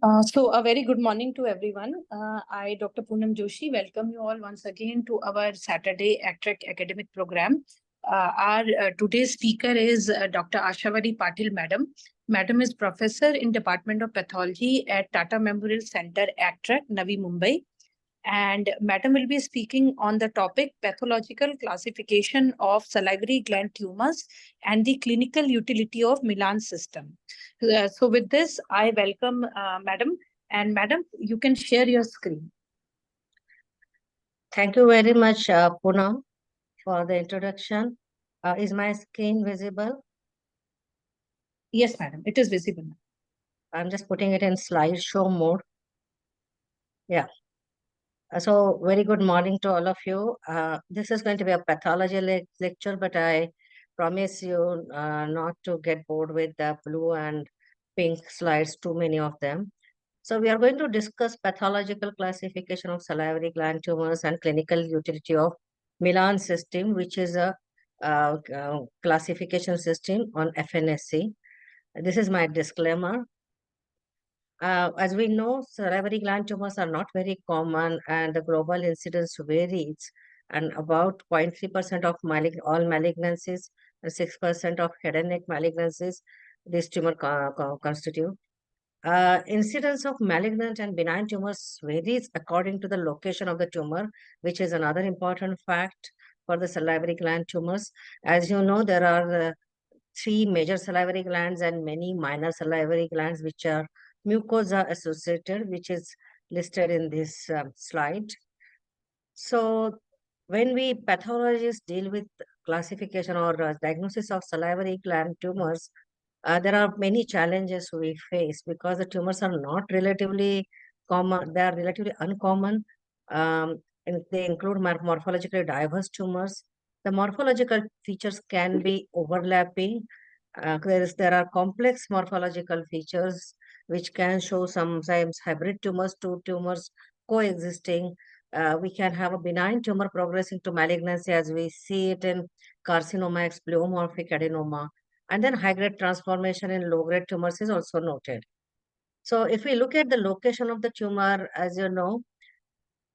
So a very good morning to everyone. I, Dr. Poonam Joshi, welcome you all once again to our Saturday ACTREC academic program. Our today's speaker is Dr. Ashavari Patil, Madam. Madam is professor in Department of Pathology at Tata Memorial Center, ACTREC, Navi Mumbai. And Madam will be speaking on the topic pathological classification of salivary gland tumors and the clinical utility of Milan system. So with this, I welcome Madam. And Madam, you can share your screen. Thank you very much, Poonam, for the introduction. Is my screen visible? Yes, Madam, it is visible. I'm just putting it in slideshow mode. Yeah. So very good morning to all of you. This is going to be a pathology lecture, but I promise you not to get bored with the blue and pink slides, too many of them. So we are going to discuss pathological classification of salivary gland tumors and clinical utility of Milan system, which is a classification system on FNSC. This is my disclaimer. As we know, salivary gland tumors are not very common and the global incidence varies. And about 0.3% of all malignancies and 6% of head and neck malignancies, this tumor constitute. Incidence of malignant and benign tumors varies according to the location of the tumor, which is another important fact for the salivary gland tumors. As you know, there are three major salivary glands and many minor salivary glands, which are mucosa associated, which is listed in this slide. So when we pathologists deal with classification or diagnosis of salivary gland tumors, there are many challenges we face because the tumors are not relatively common. They are relatively uncommon. And they include morphologically diverse tumors. The morphological features can be overlapping. There are complex morphological features which can show sometimes hybrid tumors, two tumors coexisting. We can have a benign tumor progressing to malignancy as we see it in carcinoma, pleomorphic adenoma, and then high-grade transformation in low-grade tumors is also noted. So if we look at the location of the tumor, as you know,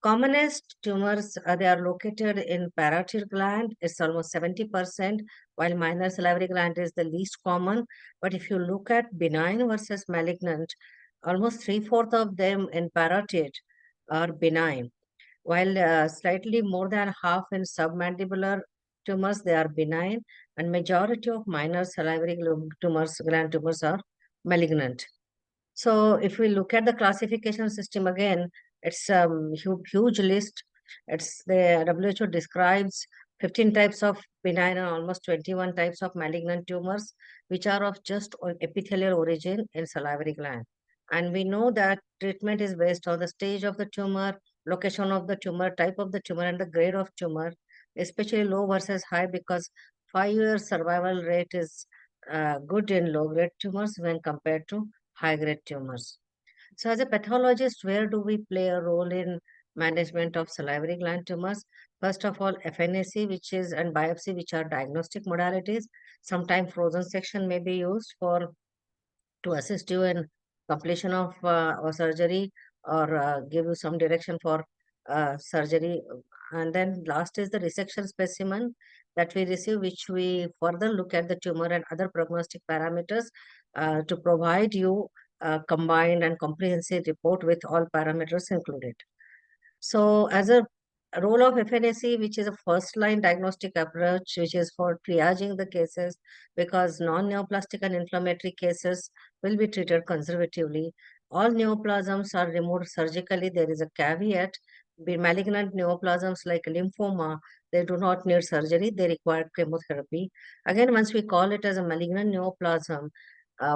commonest tumors, they are located in parotid gland. It's almost 70%, while minor salivary gland is the least common. But if you look at benign versus malignant, almost three-fourths of them in parotid are benign, while slightly more than half in submandibular tumors, they are benign, and majority of minor salivary tumors, gland tumors are malignant. So if we look at the classification system again, it's a huge list. It's the WHO describes 15 types of benign and almost 21 types of malignant tumors, which are of just epithelial origin in salivary gland. And we know that treatment is based on the stage of the tumor, location of the tumor, type of the tumor, and the grade of tumor, especially low versus high, because 5-year survival rate is good in low-grade tumors when compared to high-grade tumors. So as a pathologist, where do we play a role in management of salivary gland tumors? First of all, FNAC, which is, and biopsy, which are diagnostic modalities. Sometimes frozen section may be used to assist you in completion of or surgery or give you some direction for surgery. And then last is the resection specimen that we receive, which we further look at the tumor and other prognostic parameters to provide you a combined and comprehensive report with all parameters included. So as a role of FNAC, which is a first-line diagnostic approach, which is for triaging the cases, because non-neoplastic and inflammatory cases will be treated conservatively. All neoplasms are removed surgically. There is a caveat. Malignant neoplasms like lymphoma, they do not need surgery. They require chemotherapy. Again, once we call it as a malignant neoplasm,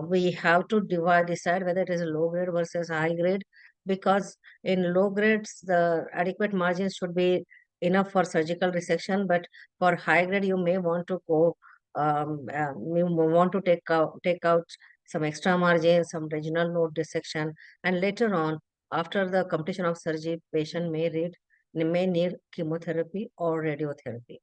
we have to decide whether it is a low grade versus high grade, because in low grades, the adequate margins should be enough for surgical resection, but for high grade, you may want to go, you want to take out some extra margins, some regional node dissection, and later on, after the completion of surgery, patient may need chemotherapy or radiotherapy.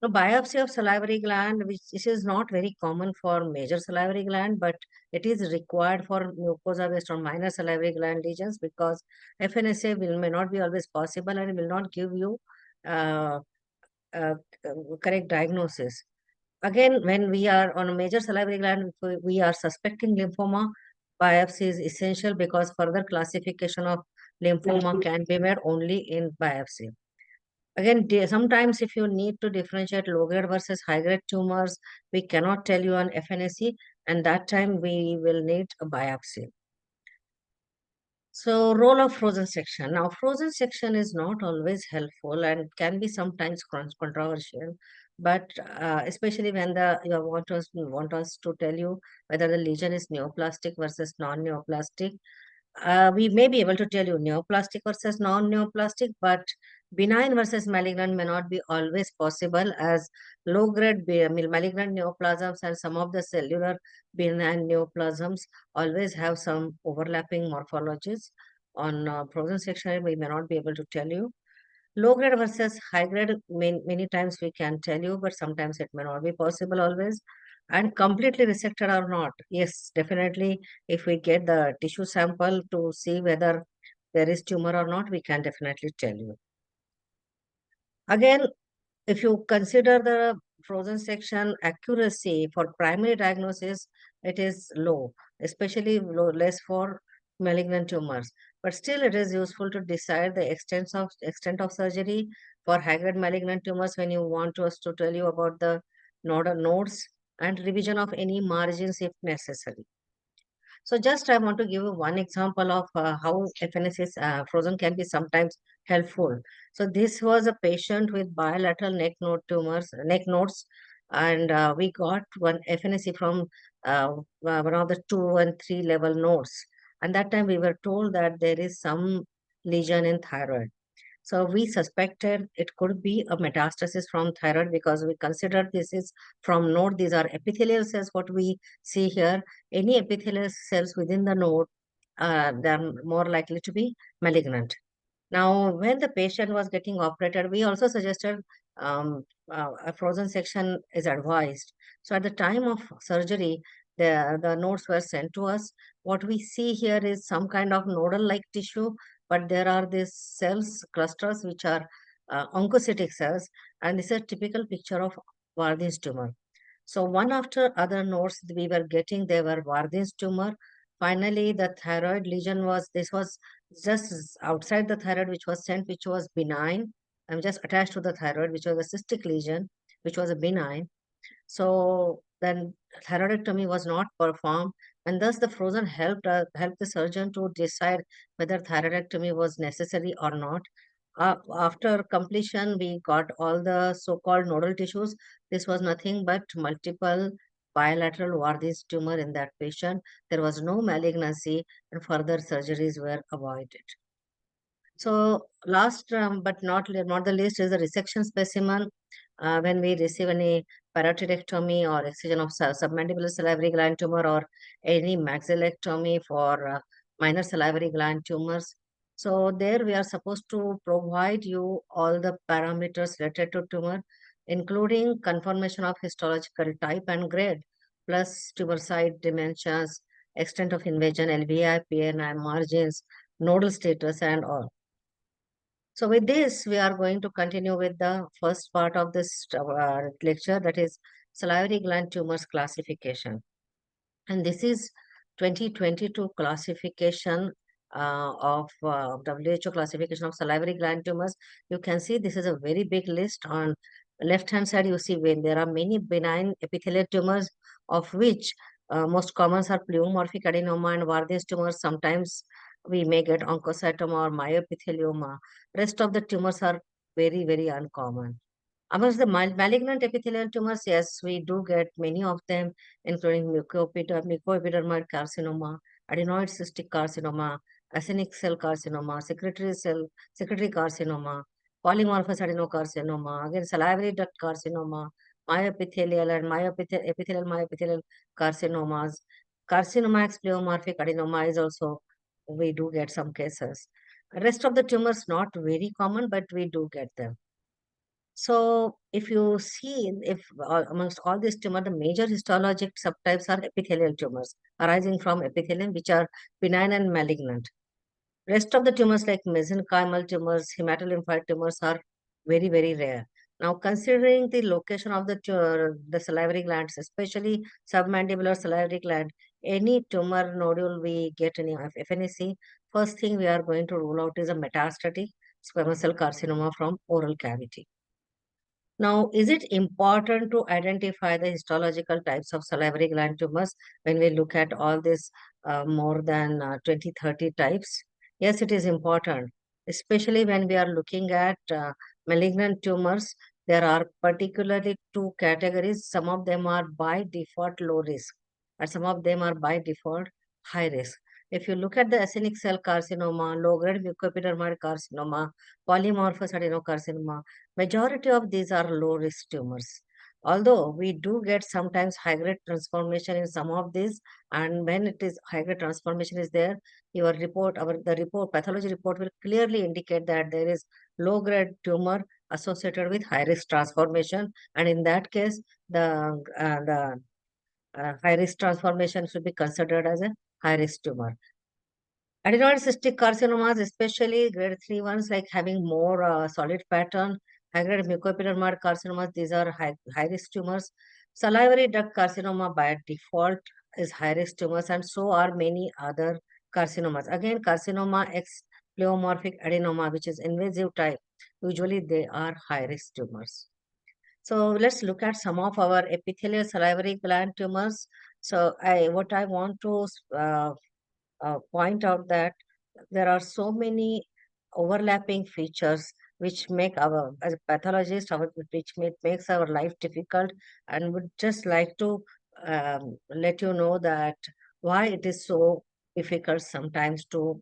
So biopsy of salivary gland, which this is not very common for major salivary gland, but it is required for mucosa based on minor salivary gland lesions because FNSA may not be always possible and will not give you uh, uh, correct diagnosis. Again, when we are on a major salivary gland, if we are suspecting lymphoma, biopsy is essential because further classification of lymphoma can be made only in biopsy. Again, sometimes if you need to differentiate low-grade versus high-grade tumors, we cannot tell you on FNAC, and that time we will need a biopsy. So, role of frozen section. Now, frozen section is not always helpful and can be sometimes controversial, but especially when you want us to tell you whether the lesion is neoplastic versus non-neoplastic. We may be able to tell you neoplastic versus non-neoplastic, but benign versus malignant may not be always possible as low-grade malignant neoplasms and some of the cellular benign neoplasms always have some overlapping morphologies. On frozen section, we may not be able to tell you. Low grade versus high grade, many times we can tell you, but sometimes it may not be possible always. And completely resected or not. Yes, definitely. If we get the tissue sample to see whether there is tumor or not, we can definitely tell you. Again, if you consider the frozen section accuracy for primary diagnosis, it is low, especially less for malignant tumors. But still, it is useful to decide the extent of surgery for high-grade malignant tumors when you want us to tell you about the nodal nodes and revision of any margins if necessary. So just I want to give you one example of how FNSS frozen can be sometimes helpful. So this was a patient with bilateral neck nodes, and we got one FNSC from one of the 2 and 3 level nodes. And that time we were told that there is some lesion in thyroid. So we suspected it could be a metastasis from thyroid because we considered this is from node. These are epithelial cells, what we see here. Any epithelial cells within the node, they're more likely to be malignant. Now, when the patient was getting operated, we also suggested a frozen section is advised. So at the time of surgery, the nodes were sent to us. What we see here is some kind of nodal-like tissue, but there are these cells, clusters, which are oncocytic cells, and this is a typical picture of Warthin's tumor. So one after other nodes we were getting, they were Warthin's tumor. Finally, the thyroid lesion this was just outside the thyroid, which was sent, which was benign. I'm just attached to the thyroid, which was a cystic lesion, which was a benign. So then thyroidectomy was not performed, and thus the frozen helped the surgeon to decide whether thyroidectomy was necessary or not. After completion, we got all the so-called nodal tissues. This was nothing but multiple bilateral Warthin's tumor in that patient. There was no malignancy, and further surgeries were avoided. So last but not the least is the resection specimen. When we receive any parotidectomy or excision of submandibular salivary gland tumor or any maxillectomy for minor salivary gland tumors. So there we are supposed to provide you all the parameters related to tumor, including confirmation of histological type and grade, plus tumor site dimensions, extent of invasion, LVI, PNI, margins, nodal status, and all. So with this, we are going to continue with the first part of this lecture, that is salivary gland tumors classification. And this is 2022 classification of WHO classification of salivary gland tumors. You can see this is a very big list. On left-hand side, you see when there are many benign epithelial tumors, of which most common are pleomorphic adenoma and Warthin's tumors. Sometimes we may get oncocytoma or myoepithelioma. Rest of the tumors are very, very uncommon. Amongst the malignant epithelial tumors, yes, we do get many of them, including mucoepidermoid carcinoma, adenoid cystic carcinoma, acinic cell carcinoma, secretory carcinoma, polymorphous adenocarcinoma, again salivary duct carcinoma, myoepithelial and epithelial myoepithelial carcinomas. Carcinoma ex pleomorphic adenoma is also, we do get some cases. Rest of the tumors not very common, but we do get them. So if you see, if amongst all these tumors, the major histologic subtypes are epithelial tumors arising from epithelium, which are benign and malignant. Rest of the tumors like mesenchymal tumors, hematolymphoid tumors are very, very rare. Now, considering the location of the salivary glands, especially submandibular salivary gland, any tumor nodule we get in FNAC, first thing we are going to rule out is a metastatic squamous cell carcinoma from oral cavity. Now, is it important to identify the histological types of salivary gland tumors when we look at all these more than 20, 30 types? Yes, it is important, especially when we are looking at malignant tumors. There are particularly two categories. Some of them are by default low risk, and some of them are by default high risk. If you look at the actinic cell carcinoma, low-grade mucoepidermal carcinoma, polymorphous adenocarcinoma, majority of these are low risk tumors. Although we do get sometimes high grade transformation in some of these, and when it is high grade transformation is there, your report, the report, pathology report will clearly indicate that there is low grade tumor associated with high risk transformation, and in that case, the high risk transformation should be considered as a high risk tumor. Adenoid cystic carcinomas, especially grade 3 ones, like having more solid pattern, high-grade mucoepidermal carcinomas, these are high risk tumors. Salivary duct carcinoma by default is high-risk tumors, and so are many other carcinomas. Again, carcinoma X pleomorphic adenoma, which is invasive type, usually they are high-risk tumors. So let's look at some of our epithelial salivary gland tumors. So what I want to point out that there are so many overlapping features which make our, as a pathologist, makes our life difficult, and would just like to let you know that why it is so difficult sometimes to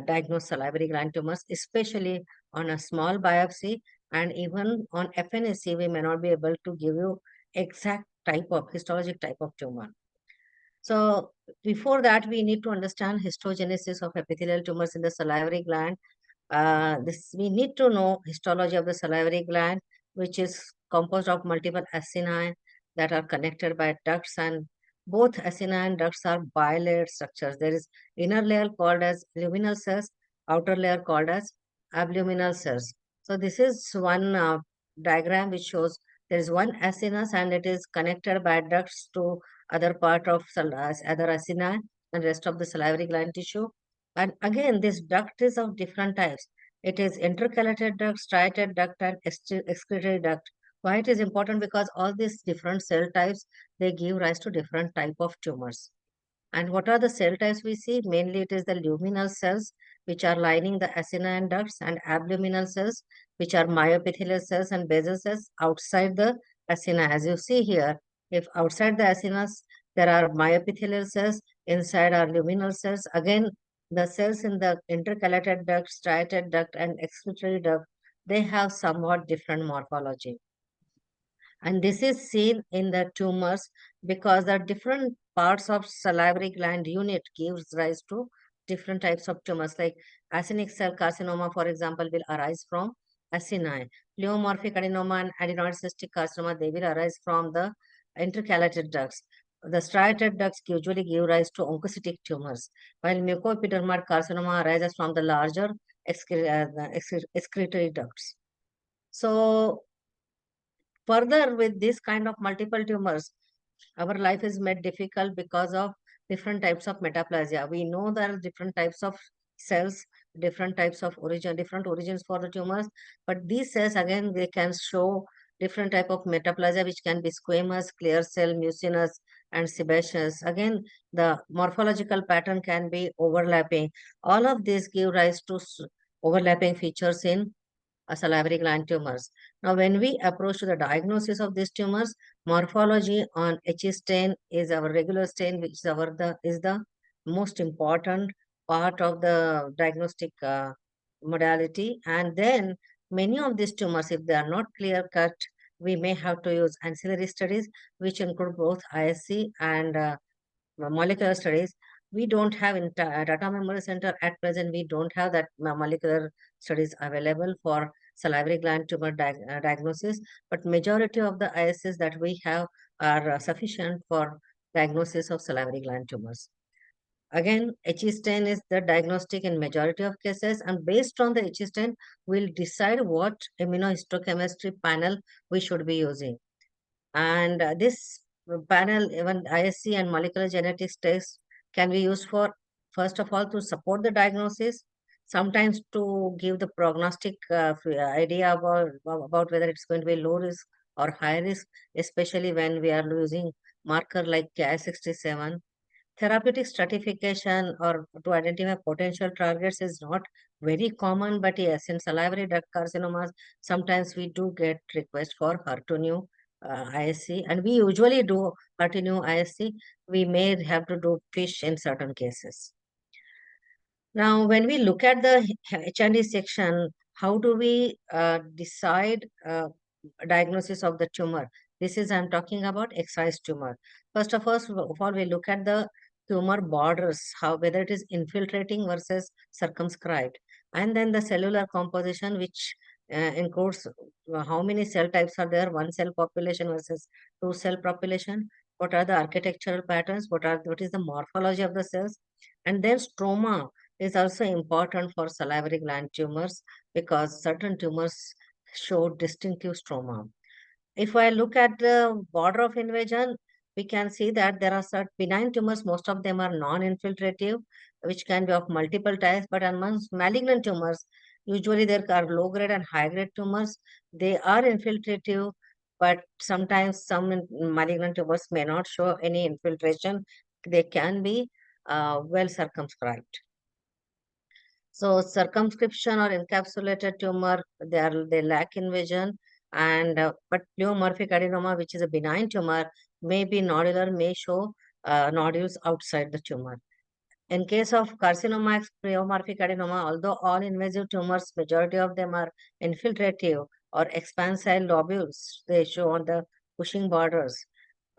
diagnose salivary gland tumors, especially on a small biopsy, and even on FNAC, we may not be able to give you exact type of histologic type of tumor. So before that, we need to understand histogenesis of epithelial tumors in the salivary gland. We need to know histology of the salivary gland, which is composed of multiple acini that are connected by ducts, and both acini and ducts are bilayered structures. There is inner layer called as luminal cells, outer layer called as abluminal cells. So this is one diagram which shows there is one acinus and it is connected by ducts to other part of other acini and rest of the salivary gland tissue. And again, this duct is of different types. It is intercalated duct, striated duct, and excretory duct. Why it is important? Because all these different cell types, they give rise to different type of tumors. And what are the cell types we see? Mainly it is the luminal cells, which are lining the acini and ducts, and abluminal cells, which are myoepithelial cells and basal cells outside the acini. As you see here, if outside the acinas, there are myoepithelial cells, inside are luminal cells. Again, the cells in the intercalated duct, striated duct, and excretory duct, they have somewhat different morphology. And this is seen in the tumors because the different parts of salivary gland unit gives rise to different types of tumors. Like actinic cell carcinoma, for example, will arise from acini. Pleomorphic adenoma and adenoid cystic carcinoma, they will arise from the intercalated ducts. The striated ducts usually give rise to oncocytic tumors, while mucoepidermal carcinoma arises from the larger excretory ducts. So further, with this kind of multiple tumors, our life is made difficult because of different types of metaplasia. We know there are different types of cells, different types of origin, different origins for the tumors, but these cells, again, they can show different type of metaplasia, which can be squamous, clear cell, mucinous, and sebaceous. Again, the morphological pattern can be overlapping. All of these give rise to overlapping features in salivary gland tumors. Now, when we approach to the diagnosis of these tumors, morphology on HE stain is our regular stain, which is the most important part of the diagnostic modality. And then many of these tumors, if they are not clear cut, we may have to use ancillary studies, which include both ISC and molecular studies. We don't have in data memory center at present. We don't have that molecular studies available for salivary gland tumor diagnosis, but majority of the ISS that we have are sufficient for diagnosis of salivary gland tumors. Again, HE-stain is the diagnostic in majority of cases, and based on the HE-stain, we'll decide what immunohistochemistry panel we should be using. And this panel, even ISC and molecular genetics tests, can be used for, first of all, to support the diagnosis, sometimes to give the prognostic idea about whether it's going to be low risk or high risk, especially when we are using marker like Ki-67. Therapeutic stratification or to identify potential targets is not very common, but yes, in salivary duct carcinomas, sometimes we do get requests for HER2/neu ISC, and we usually do HER2/neu ISC. We may have to do FISH in certain cases. Now, when we look at the H&E section, how do we decide diagnosis of the tumor? This is, I'm talking about excised tumor. First of all, we look at the tumor borders, how whether it is infiltrating versus circumscribed, and then the cellular composition, which includes how many cell types are there, one cell population versus two cell population, what are the architectural patterns, what is the morphology of the cells, and then stroma is also important for salivary gland tumors because certain tumors show distinctive stroma. If I look at the border of invasion, we can see that there are certain benign tumors, most of them are non-infiltrative, which can be of multiple types, but amongst malignant tumors, usually there are low-grade and high-grade tumors. They are infiltrative, but sometimes some malignant tumors may not show any infiltration. They can be well circumscribed. So circumscription or encapsulated tumor, they lack invasion, and but pleomorphic adenoma, which is a benign tumor, may be nodular, may show nodules outside the tumor. In case of carcinoma, pleomorphic adenoma, although all invasive tumors, majority of them are infiltrative or expansile lobules, they show on the Cushing borders.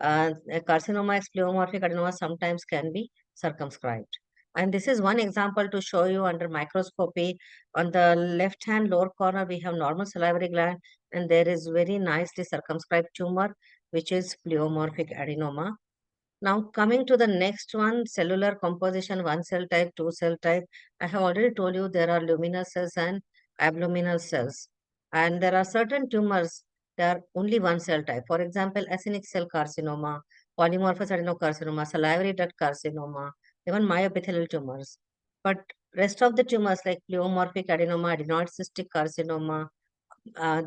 Carcinoma, pleomorphic adenoma sometimes can be circumscribed. And this is one example to show you under microscopy. On the left-hand lower corner, we have normal salivary gland, and there is very nicely circumscribed tumor, which is pleomorphic adenoma. Now, coming to the next one, cellular composition, one cell type, two cell type. I have already told you there are luminous cells and abluminal cells. And there are certain tumors that are only one cell type. For example, acinic cell carcinoma, polymorphous adenocarcinoma, salivary duct carcinoma, even myoepithelial tumors. But rest of the tumors like pleomorphic adenoma, adenoid cystic carcinoma,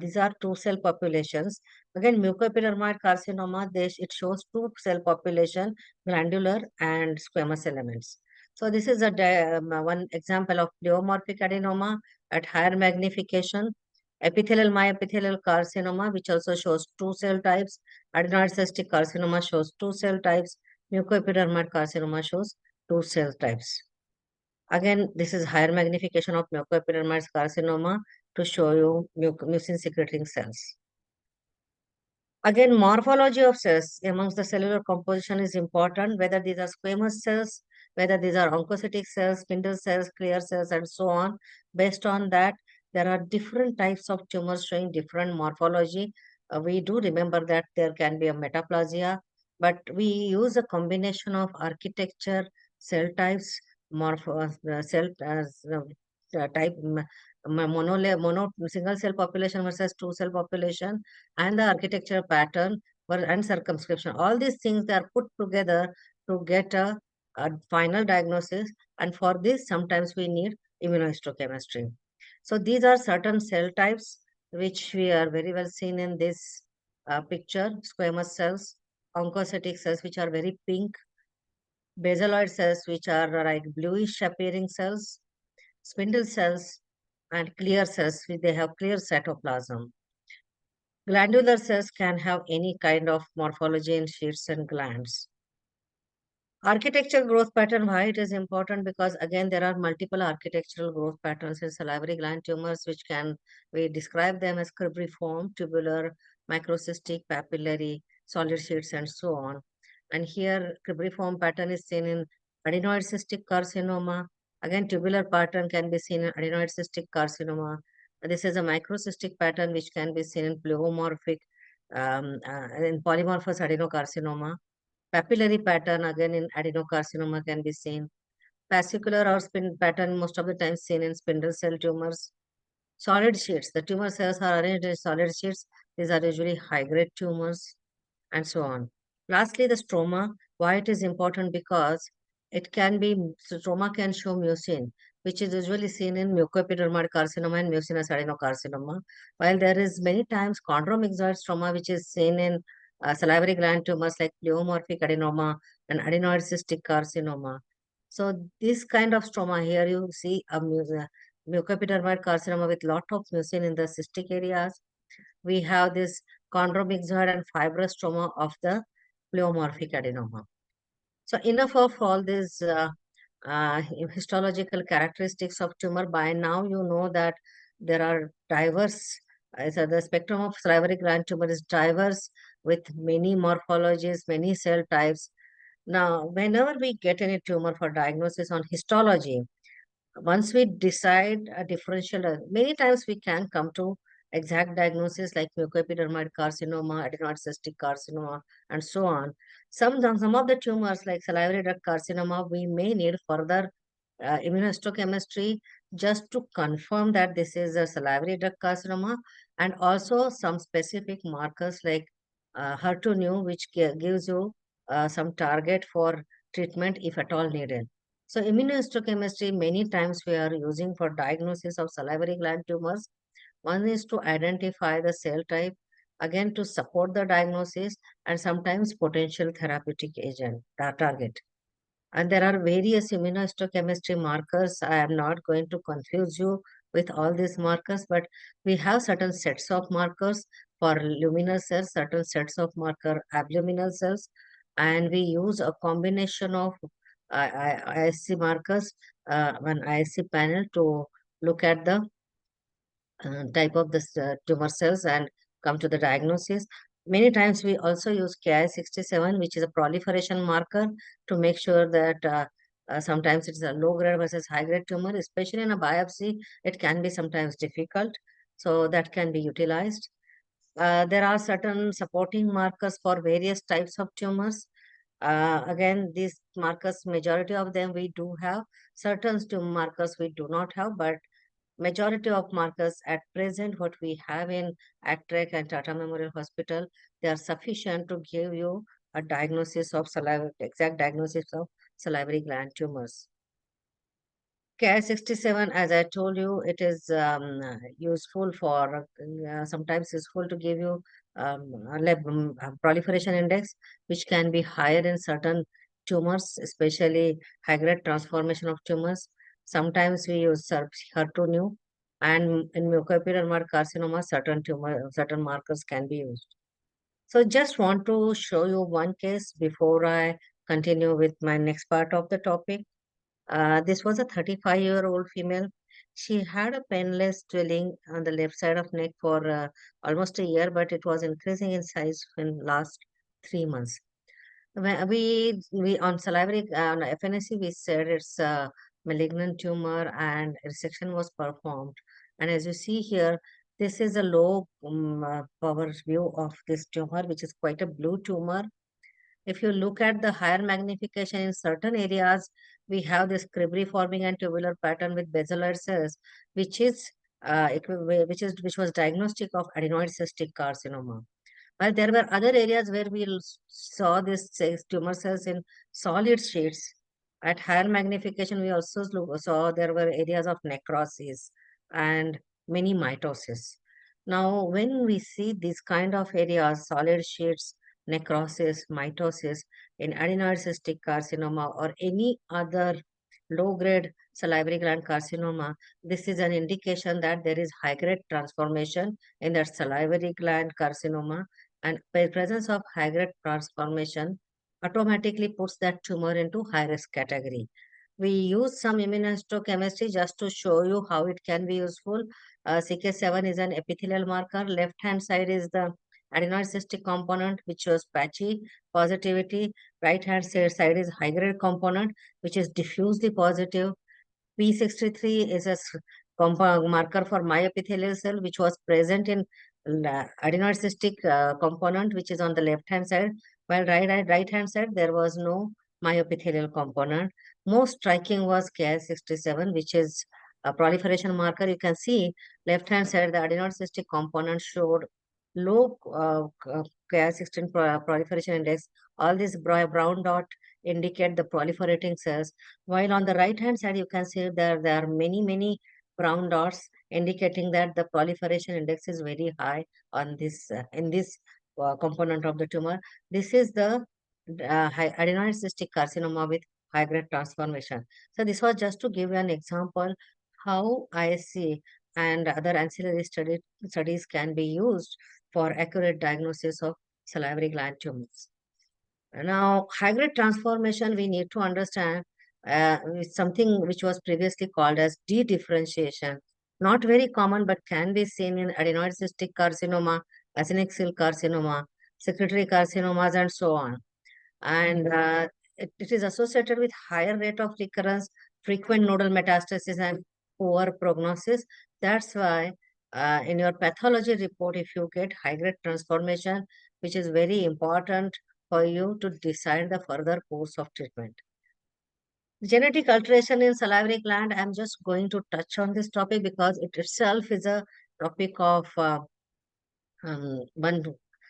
these are two cell populations. Again, mucoepidermoid carcinoma, it shows two cell population, glandular and squamous elements. So this is one example of pleomorphic adenoma at higher magnification. Epithelial myoepithelial carcinoma, which also shows two cell types. Adenoid cystic carcinoma shows two cell types. Mucoepidermoid carcinoma shows two cell types. Again, this is higher magnification of mucoepidermoid carcinoma to show you mucin secreting cells. Again, morphology of cells amongst the cellular composition is important, whether these are squamous cells, whether these are oncocytic cells, spindle cells, clear cells, and so on. Based on that, there are different types of tumors showing different morphology. We do remember that there can be a metaplasia, but we use a combination of architecture, cell types, cell type, mono single cell population versus two cell population, and the architecture pattern and circumscription. All these things are put together to get a final diagnosis, and for this sometimes we need immunohistochemistry. So these are certain cell types which we are very well seen in this picture: squamous cells, oncocytic cells which are very pink, basaloid cells which are like bluish appearing cells, spindle cells, and clear cells, they have clear cytoplasm. Glandular cells can have any kind of morphology in sheaths and glands. Architectural growth pattern, why it is important? Because again, there are multiple architectural growth patterns in salivary gland tumors, which we describe them as cribriform, tubular, microcystic, papillary, solid sheets, and so on. And here, cribriform pattern is seen in adenoid cystic carcinoma. Again, tubular pattern can be seen in adenoid cystic carcinoma. This is a microcystic pattern which can be seen in pleomorphic, in polymorphous adenocarcinoma. Papillary pattern again in adenocarcinoma can be seen. Fascicular or spin pattern most of the time seen in spindle cell tumors. Solid sheets. The tumor cells are arranged in solid sheets. These are usually high-grade tumors and so on. Lastly, the stroma. Why it is important? Because it can be, stroma can show mucin, which is usually seen in mucoepidermal carcinoma and mucinous adenocarcinoma, while there is many times chondromyxoid stroma, which is seen in salivary gland tumors like pleomorphic adenoma and adenoid cystic carcinoma. So this kind of stroma here, you see a mucoepidermal carcinoma with lot of mucin in the cystic areas. We have this chondromyxoid and fibrous stroma of the pleomorphic adenoma. So enough of all these histological characteristics of tumor. By now, you know that there are diverse, so the spectrum of salivary gland tumor is diverse with many morphologies, many cell types. Now, whenever we get any tumor for diagnosis on histology, once we decide a differential, many times we can come to exact diagnosis like mucoepidermal carcinoma, adenoid cystic carcinoma, and so on. Some of the tumors like salivary duct carcinoma, we may need further immunohistochemistry just to confirm that this is a salivary duct carcinoma, and also some specific markers like HER2/neu, which gives you some target for treatment if at all needed. So immunohistochemistry, many times we are using for diagnosis of salivary gland tumors. One is to identify the cell type, again to support the diagnosis, and sometimes potential therapeutic agent, target. And there are various immunohistochemistry markers. I am not going to confuse you with all these markers, but we have certain sets of markers for luminal cells, certain sets of marker abluminal cells, and we use a combination of ISC markers, an ISC panel to look at the type of this tumor cells and come to the diagnosis. Many times we also use Ki67, which is a proliferation marker to make sure that sometimes it's a low grade versus high grade tumor, especially in a biopsy, it can be sometimes difficult. So that can be utilized. There are certain supporting markers for various types of tumors. Again, these markers, majority of them we do have. Certain tumor markers we do not have, but majority of markers at present, what we have in ACTREC and Tata Memorial Hospital, they are sufficient to give you a diagnosis of exact diagnosis of salivary gland tumors. Ki67, as I told you, it is useful for, sometimes useful to give you a proliferation index, which can be higher in certain tumors, especially high-grade transformation of tumors. Sometimes we use HER2/neu, and in mucoepidermal carcinoma, certain markers can be used. So just want to show you one case before I continue with my next part of the topic. This was a 35-year-old female. She had a painless swelling on the left side of neck for almost a year, but it was increasing in size in last 3 months. When we on salivary on FNSC, we said it's a malignant tumor and resection was performed. And as you see here, this is a low power view of this tumor, which is quite a blue tumor. If you look at the higher magnification in certain areas, we have this cribriforming and tubular pattern with basaloid cells, which is which was diagnostic of adenoid cystic carcinoma. While there were other areas where we saw this tumor cells in solid sheets. At higher magnification, we also saw there were areas of necrosis and many mitosis. Now, when we see these kind of areas, solid sheets, necrosis, mitosis in adenoid cystic carcinoma or any other low-grade salivary gland carcinoma, this is an indication that there is high-grade transformation in that salivary gland carcinoma, and presence of high-grade transformation automatically puts that tumor into high-risk category. We use some immunohistochemistry just to show you how it can be useful. CK7 is an epithelial marker. Left-hand side is the adenoid cystic component, which shows patchy positivity. Right-hand side is high-grade component, which is diffusely positive. P63 is a marker for myepithelial cell, which was present in adenoid cystic component, which is on the left-hand side, while right-hand side, there was no myepithelial component. Most striking was Ki67, which is a proliferation marker. You can see left-hand side, the adenoid cystic component showed low Ki16 proliferation index. All these brown dot indicate the proliferating cells, while on the right-hand side, you can see there are many brown dots indicating that the proliferation index is very high on this in this component of the tumor. This is the adenoid cystic carcinoma with high-grade transformation. So this was just to give you an example how ISC and other ancillary studies can be used for accurate diagnosis of salivary gland tumors. Now, high-grade transformation, we need to understand is something which was previously called as dedifferentiation. Not very common, but can be seen in adenoid cystic carcinoma, acinic cell carcinoma, secretory carcinomas, and so on. And it is associated with higher rate of recurrence, frequent nodal metastasis, and poor prognosis. That's why in your pathology report, if you get high-grade transformation, which is very important for you to decide the further course of treatment. Genetic alteration in salivary gland, I'm just going to touch on this topic because it itself is a topic of one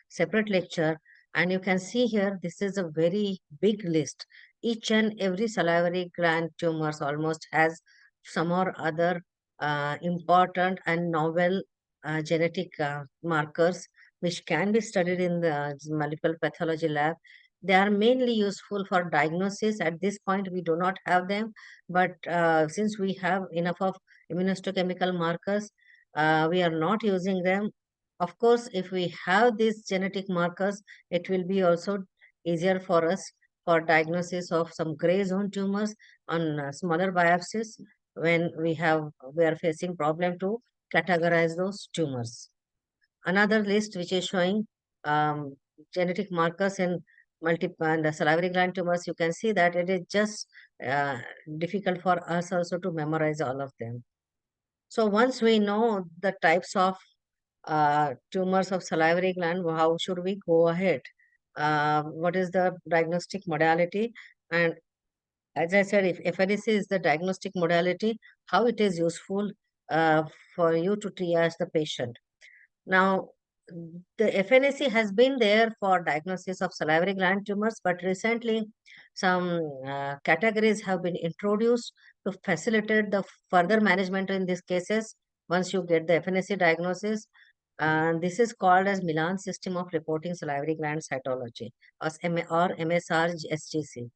separate lecture. And you can see here, this is a very big list. Each and every salivary gland tumors almost has some or other important and novel genetic markers which can be studied in the multiple pathology lab. They are mainly useful for diagnosis. At this point, we do not have them, but since we have enough of immunohistochemical markers, we are not using them. Of course, if we have these genetic markers, it will be also easier for us for diagnosis of some gray zone tumors on smaller biopsies when we are facing problem to categorize those tumors. Another list which is showing genetic markers in multiple and salivary gland tumors, you can see that it is just uh, difficult for us also to memorize all of them. So once we know the types of tumors of salivary gland, how should we go ahead? What is the diagnostic modality? And as I said, if FNAC is the diagnostic modality, how it is useful for you to triage the patient. Now, the FNAC has been there for diagnosis of salivary gland tumors, but recently some categories have been introduced to facilitate the further management in these cases once you get the FNAC diagnosis. And this is called as Milan System of Reporting Salivary Gland Cytology or MSR-SGC.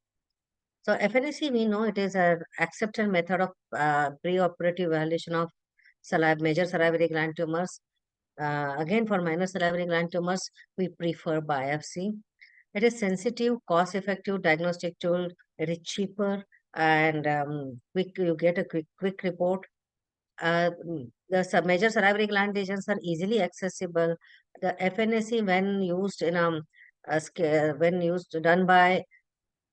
So FNAC, we know it is an accepted method of preoperative evaluation of major salivary gland tumors. Again, for minor salivary gland tumors, we prefer biopsy. It is sensitive, cost-effective diagnostic tool. It is cheaper and you get a quick report. The major salivary gland lesions are easily accessible. The FNAC, when used in when used done by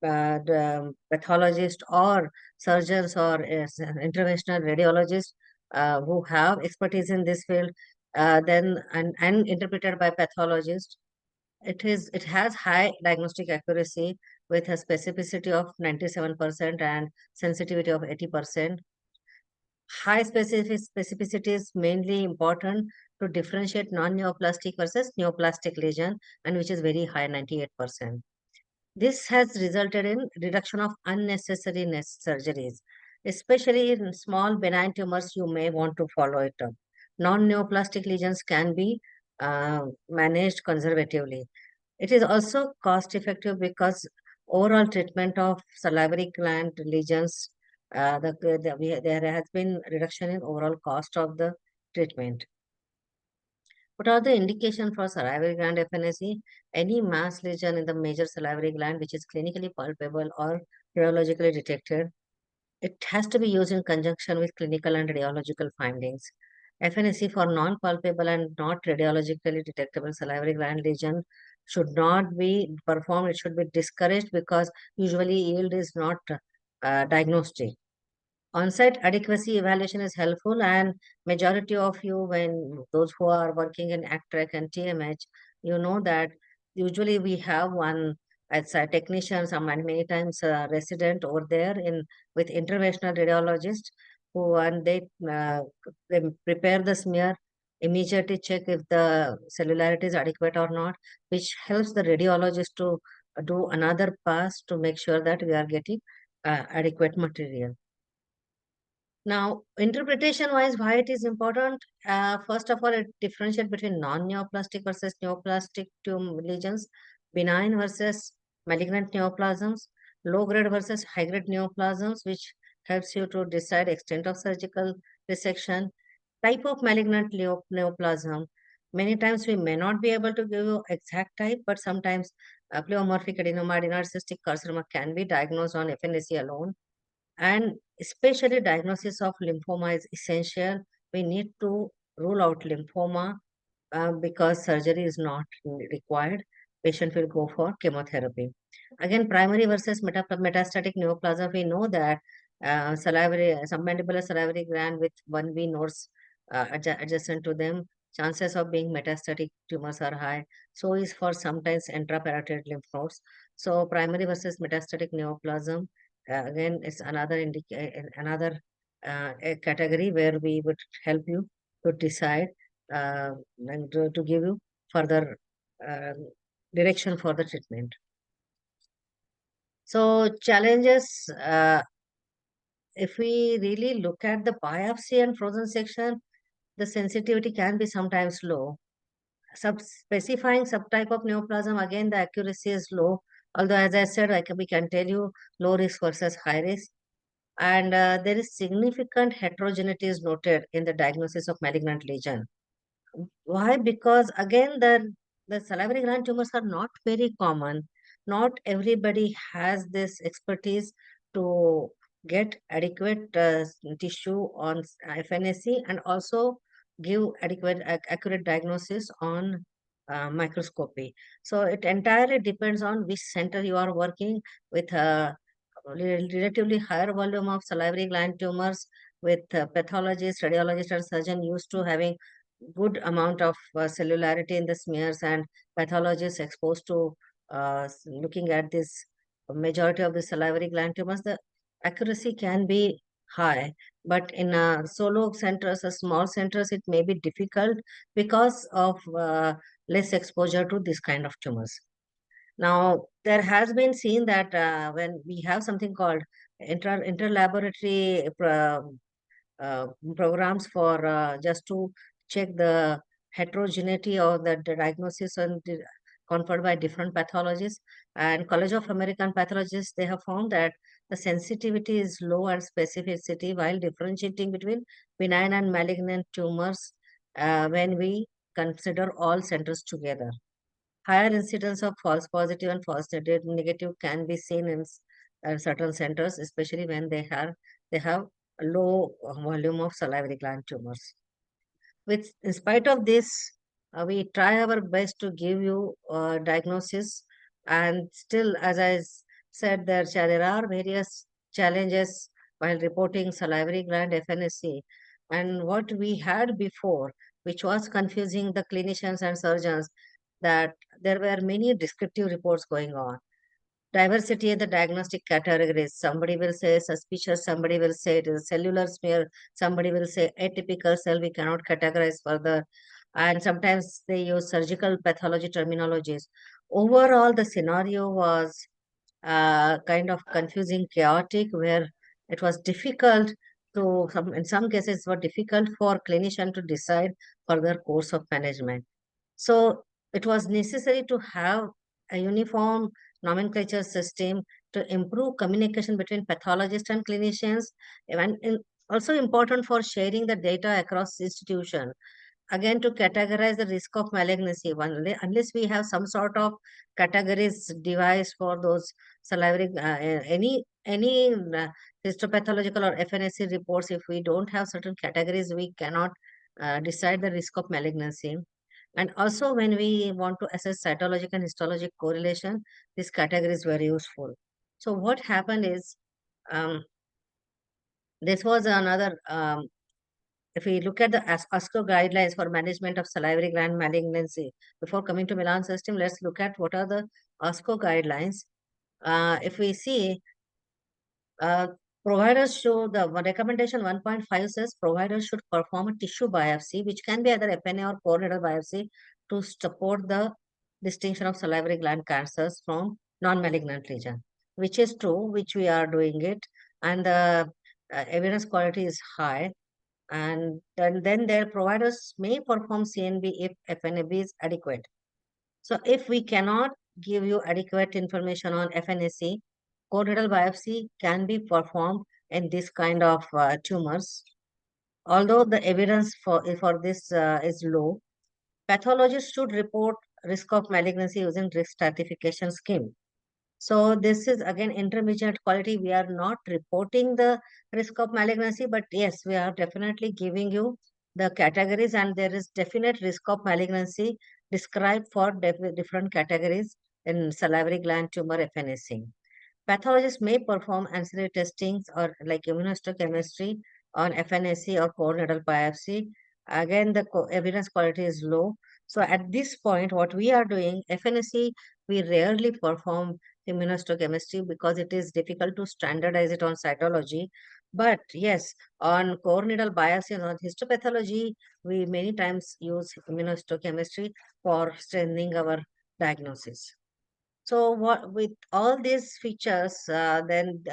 the pathologist or surgeons or interventional radiologists who have expertise in this field, then and interpreted by pathologists, it has high diagnostic accuracy with a specificity of 97% and sensitivity of 80%. High specificity is mainly important to differentiate non-neoplastic versus neoplastic lesion, and which is very high, 98%. This has resulted in reduction of unnecessary surgeries, especially in small benign tumors. You may want to follow it up. Non-neoplastic lesions can be managed conservatively. It is also cost-effective because overall treatment of salivary gland lesions, there has been reduction in overall cost of the treatment. What are the indications for salivary gland FNAC? Any mass lesion in the major salivary gland which is clinically palpable or radiologically detected. It has to be used in conjunction with clinical and radiological findings. FNAC for non-palpable and not radiologically detectable salivary gland lesion should not be performed. It should be discouraged because usually yield is not diagnostic. On-site adequacy evaluation is helpful, and majority of you, when those who are working in ACTREC and TMH, you know that usually we have one as a technician, some and many times a resident over there in with interventional radiologist who, and they prepare the smear, immediately check if the cellularity is adequate or not, which helps the radiologist to do another pass to make sure that we are getting adequate material. Now, interpretation-wise, why it is important? First of all, it differentiates between non-neoplastic versus neoplastic lesions, benign versus malignant neoplasms, low-grade versus high-grade neoplasms, which helps you to decide extent of surgical resection, type of malignant neoplasm. Many times we may not be able to give you exact type, but sometimes pleomorphic adenoma, adenoid cystic carcinoma can be diagnosed on FNAC alone, and especially diagnosis of lymphoma is essential. We need to rule out lymphoma because surgery is not required. Patient will go for chemotherapy. Again, primary versus metastatic neoplasm, we know that salivary, submandibular salivary gland with 1V nodes adjacent to them, chances of being metastatic tumors are high. So is for sometimes intraparotid lymph nodes. So primary versus metastatic neoplasm, again, it's another a category where we would help you to decide and to give you further direction for the treatment. So challenges, if we really look at the biopsy and frozen section, the sensitivity can be sometimes low. Specifying subtype of neoplasm, again, the accuracy is low. Although, as I said, we can tell you low risk versus high risk. And there is significant heterogeneity is noted in the diagnosis of malignant lesion. Why? Because again, the salivary gland tumors are not very common. Not everybody has this expertise to get adequate tissue on FNAC and also give adequate, accurate diagnosis on microscopy. So it entirely depends on which center you are working with. Relatively higher volume of salivary gland tumors with pathologists, radiologists, and surgeon used to having good amount of cellularity in the smears, and pathologists exposed to looking at this majority of the salivary gland tumors, the accuracy can be high. But in solo centers or small centers, it may be difficult because of less exposure to this kind of tumors. Now, there has been seen that when we have something called interlaboratory uh, programs for just to check the heterogeneity of the diagnosis and conferred by different pathologists. And College of American Pathologists, they have found that the sensitivity is low and specificity while differentiating between benign and malignant tumors when we consider all centers together. Higher incidence of false positive and false negative can be seen in certain centers, especially when they have a low volume of salivary gland tumors. In spite of this, we try our best to give you diagnosis, and still, as said, there are various challenges while reporting salivary gland FNSC. And what we had before, which was confusing the clinicians and surgeons, that there were many descriptive reports going on. Diversity in the diagnostic categories. Somebody will say suspicious, somebody will say it is cellular smear, somebody will say atypical cell, we cannot categorize further. And sometimes they use surgical pathology terminologies. Overall, the scenario was kind of confusing, chaotic, where it was difficult in some cases, it was difficult for clinician to decide further course of management. So it was necessary to have a uniform nomenclature system to improve communication between pathologists and clinicians, and also important for sharing the data across institution. Again, to categorize the risk of malignancy, unless we have some sort of categories device for those salivary, any histopathological or FNAC reports, if we don't have certain categories, we cannot decide the risk of malignancy. And also when we want to assess cytologic and histologic correlation, this category is very useful. So what happened is, um, This was another, if we look at the ASCO guidelines for management of salivary gland malignancy, before coming to Milan system, let's look at what are the ASCO guidelines. If we see, uh, providers show the recommendation 1.5 says providers should perform a tissue biopsy, which can be either FNA or core needle biopsy, to support the distinction of salivary gland cancers from non-malignant lesion, which is true, which we are doing it, and the evidence quality is high. And then their providers may perform CNB if FNAB is adequate. So if we cannot give you adequate information on FNAC, core-needle biopsy can be performed in this kind of tumors. Although the evidence for this is low, pathologists should report risk of malignancy using risk stratification scheme. So this is again intermediate quality. We are not reporting the risk of malignancy, but yes, we are definitely giving you the categories, and there is definite risk of malignancy described for different categories in salivary gland tumor FNAC. Pathologists may perform ancillary testings or like immunohistochemistry on FNAC or core needle biopsy. Again, the evidence quality is low. So at this point, what we are doing, FNAC, we rarely perform immunohistochemistry because it is difficult to standardize it on cytology. But yes, on core needle biopsy and on histopathology, we many times use immunohistochemistry for strengthening our diagnosis. So what with all these features, then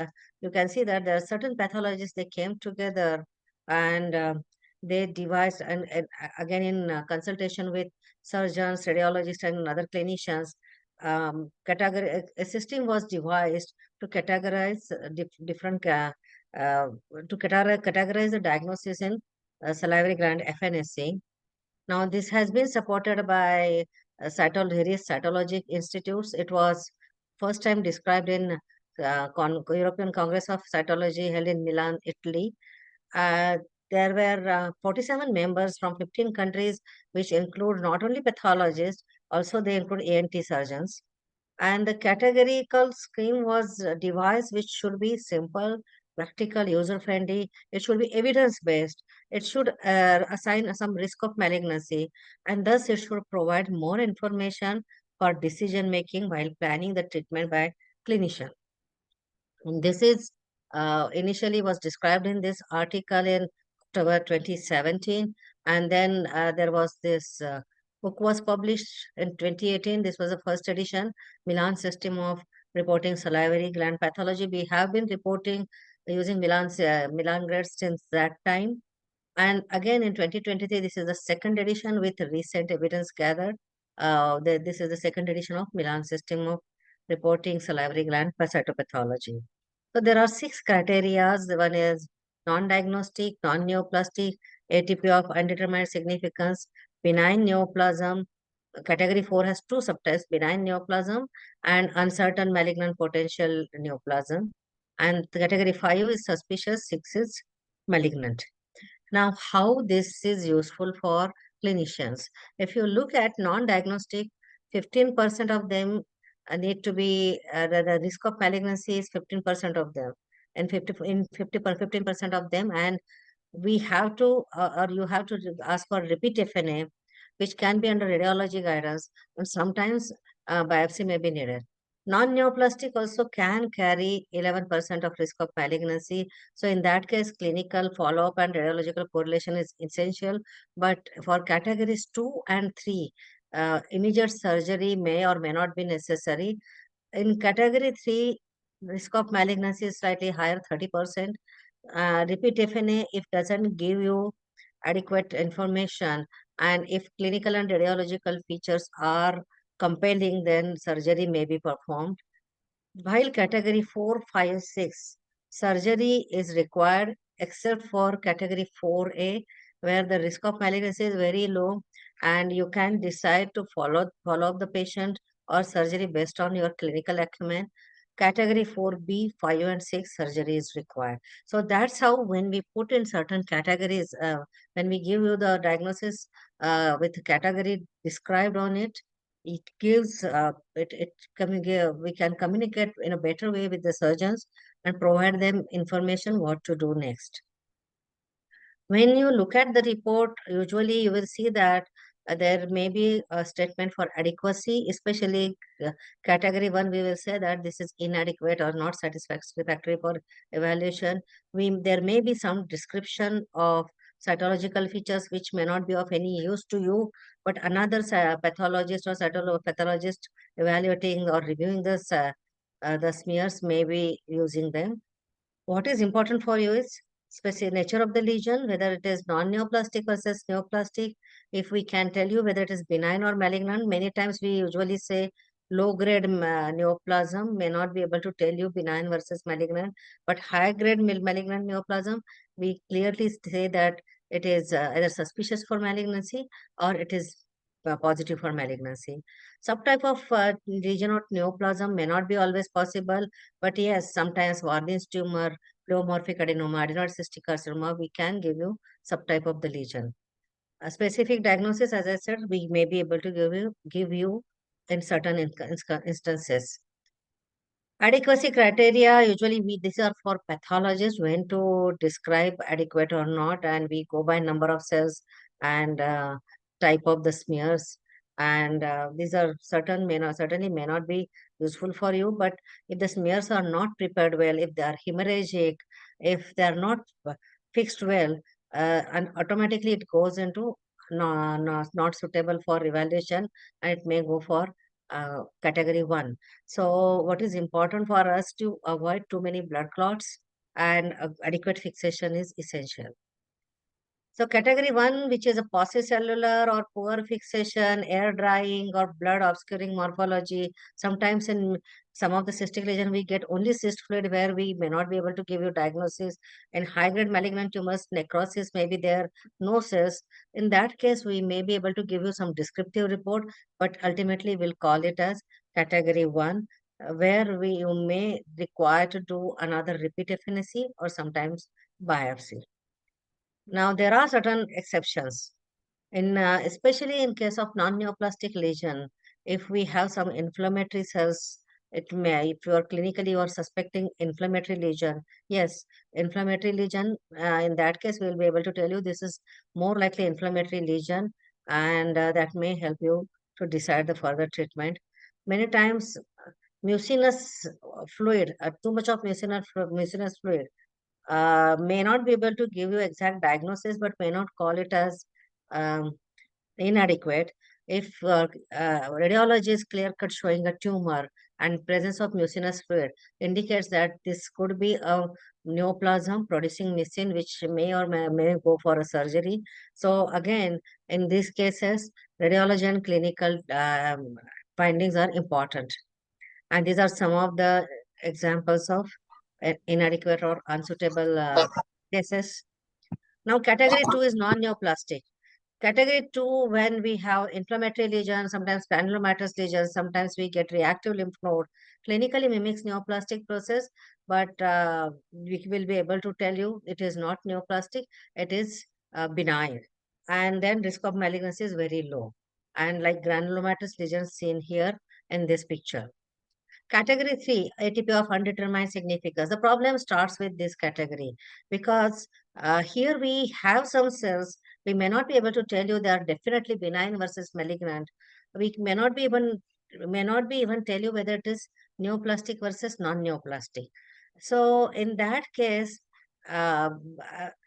you can see that there are certain pathologists, they came together and they devised, and again in consultation with surgeons, radiologists, and other clinicians, a system was devised to categorize different uh, categorize the diagnosis in salivary gland FNSC. Now, this has been supported by various cytologic institutes. It was first time described in European Congress of Cytology held in Milan, Italy. Uh, there were 47 members from 15 countries, which include not only pathologists, also they include ENT surgeons. And the categorical scheme was devised, which should be simple, practical, user-friendly. It should be evidence-based. It should assign some risk of malignancy, and thus it should provide more information for decision-making while planning the treatment by clinician. And this is initially was described in this article in October 2017. And then there was this book was published in 2018. This was the first edition, Milan System of Reporting Salivary Gland Pathology. We have been reporting using Milan grades since that time. And again in 2023, this is the second edition with recent evidence gathered. This is the second edition of Milan System of Reporting Salivary Gland Cytopathology. So there are six criteria. The one is non-diagnostic, non-neoplastic, ATP of undetermined significance, benign neoplasm. Category 4 has two subtypes, benign neoplasm and uncertain malignant potential neoplasm. And category 5 is suspicious, 6 is malignant. Now, how this is useful for clinicians? If you look at non-diagnostic, 15% of them need to be, the risk of malignancy is 15% of them, and 15% of them, and we have to, or you have to ask for repeat FNA, which can be under radiology guidance, and sometimes biopsy may be needed. Non-neoplastic also can carry 11% of risk of malignancy. So in that case, clinical follow-up and radiological correlation is essential. But for categories 2 and 3, immediate surgery may or may not be necessary. In category 3, risk of malignancy is slightly higher, 30%. Repeat FNA, if doesn't give you adequate information, and if clinical and radiological features are compelling, then surgery may be performed. While category 4, 5, 6, surgery is required except for category 4A, where the risk of malignancy is very low and you can decide to follow up the patient or surgery based on your clinical acumen. Category 4B, 5 and 6, surgery is required. So that's how when we put in certain categories, when we give you the diagnosis with category described on it, it gives we can communicate in a better way with the surgeons, and provide them information what to do next. When you look at the report, usually you will see that there may be a statement for adequacy, especially category 1, we will say that this is inadequate or not satisfactory for evaluation. There may be some description of cytological features which may not be of any use to you, but another pathologist or pathologist evaluating or reviewing the smears may be using them. What is important for you is specific nature of the lesion, whether it is non-neoplastic versus neoplastic. If we can tell you whether it is benign or malignant, many times we usually say low-grade neoplasm may not be able to tell you benign versus malignant, but high-grade malignant neoplasm, we clearly say that it is either suspicious for malignancy or it is positive for malignancy. Subtype of lesion or neoplasm may not be always possible, but yes, sometimes Warden's tumor, pleomorphic adenoma, adenoid cystic carcinoma, we can give you subtype of the lesion. A specific diagnosis, as I said, we may be able to give you in certain instances. Adequacy criteria, usually these are for pathologists when to describe adequate or not, and we go by number of cells and type of the smears. And these are certainly may not be useful for you, but if the smears are not prepared well, if they are hemorrhagic, if they are not fixed well, and automatically it goes into not suitable for evaluation, and it may go for category 1. So what is important for us to avoid too many blood clots, and adequate fixation is essential. So category 1, which is a paucicellular or poor fixation, air drying or blood obscuring morphology. Sometimes in some of the cystic lesion, we get only cyst fluid where we may not be able to give you diagnosis. In high-grade malignant tumors, necrosis may be there, no cyst. In that case, we may be able to give you some descriptive report, but ultimately we'll call it as category 1, where you may require to do another repeat FNAC or sometimes biopsy. Now, there are certain exceptions. Especially in case of non-neoplastic lesion, if we have some inflammatory cells, if you are clinically you are suspecting inflammatory lesion, yes, inflammatory lesion, in that case, we will be able to tell you this is more likely inflammatory lesion, and that may help you to decide the further treatment. Many times, mucinous fluid, too much of mucinous fluid, may not be able to give you exact diagnosis, but may not call it as um, inadequate. If radiology is clear cut showing a tumor and presence of mucinous fluid indicates that this could be a neoplasm producing mucin, which may go for a surgery. So again, in these cases, radiology and clinical findings are important. And these are some of the examples of inadequate or unsuitable cases. Now, category 2 is non-neoplastic. Category 2, when we have inflammatory lesions, sometimes granulomatous lesions, sometimes we get reactive lymph node, clinically mimics neoplastic process, but we will be able to tell you it is not neoplastic, it is benign. And then risk of malignancy is very low. And like granulomatous lesions seen here in this picture. Category 3, ATP of undetermined significance. The problem starts with this category because here we have some cells. We may not be able to tell you they are definitely benign versus malignant. We may not be even tell you whether it is neoplastic versus non-neoplastic. So in that case,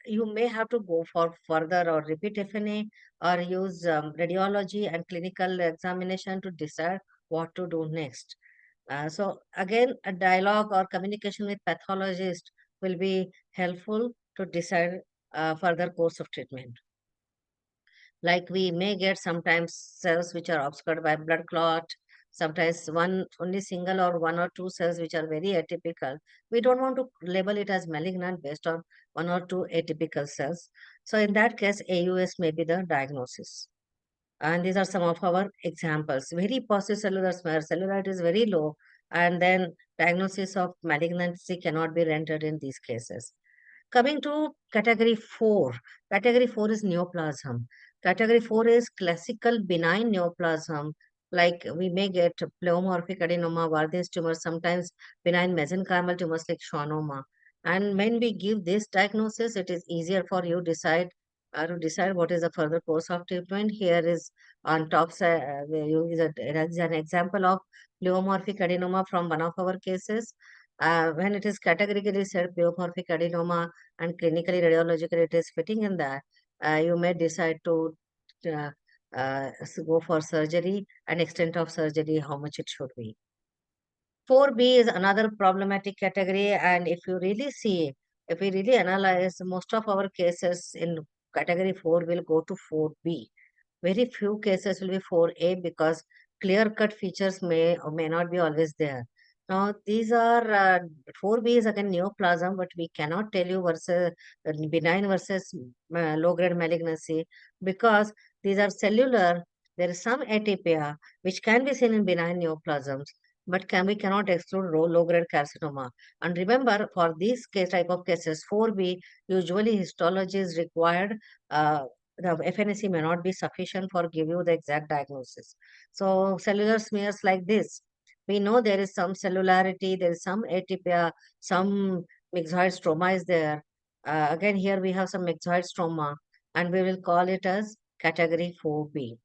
you may have to go for further or repeat FNA or use radiology and clinical examination to decide what to do next. So again, a dialogue or communication with pathologist will be helpful to decide further course of treatment. Like we may get sometimes cells which are obscured by blood clot, sometimes only single or one or two cells which are very atypical. We don't want to label it as malignant based on one or two atypical cells. So in that case, AUS may be the diagnosis. And these are some of our examples. Very paucicellular smear, cellularity is very low, and then diagnosis of malignancy cannot be rendered in these cases. Coming to category 4. Category 4 is neoplasm. Category 4 is classical benign neoplasm, like we may get pleomorphic adenoma, Warthin's tumors, sometimes benign mesenchymal tumors like schwannoma. And when we give this diagnosis, it is easier for you to decide what is the further course of treatment. Here is on top side, it is an example of pleomorphic adenoma from one of our cases. When it is categorically said pleomorphic adenoma and clinically radiologically it is fitting in that, you may decide to uh, go for surgery and extent of surgery, how much it should be. 4B is another problematic category, and if you really see, if we really analyze, most of our cases in category 4 will go to 4B. Very few cases will be 4A because clear-cut features may or may not be always there. Now, these are 4B is again neoplasm, but we cannot tell you versus benign versus low-grade malignancy because these are cellular. There is some atypia which can be seen in benign neoplasms, but we cannot exclude low-grade carcinoma. And remember, for these type of cases, 4B, usually histology is required. The FNAC may not be sufficient for give you the exact diagnosis. So cellular smears like this, we know there is some cellularity, there is some atypia, some myxoid stroma is there. Again, here we have some myxoid stroma, and we will call it as category 4B.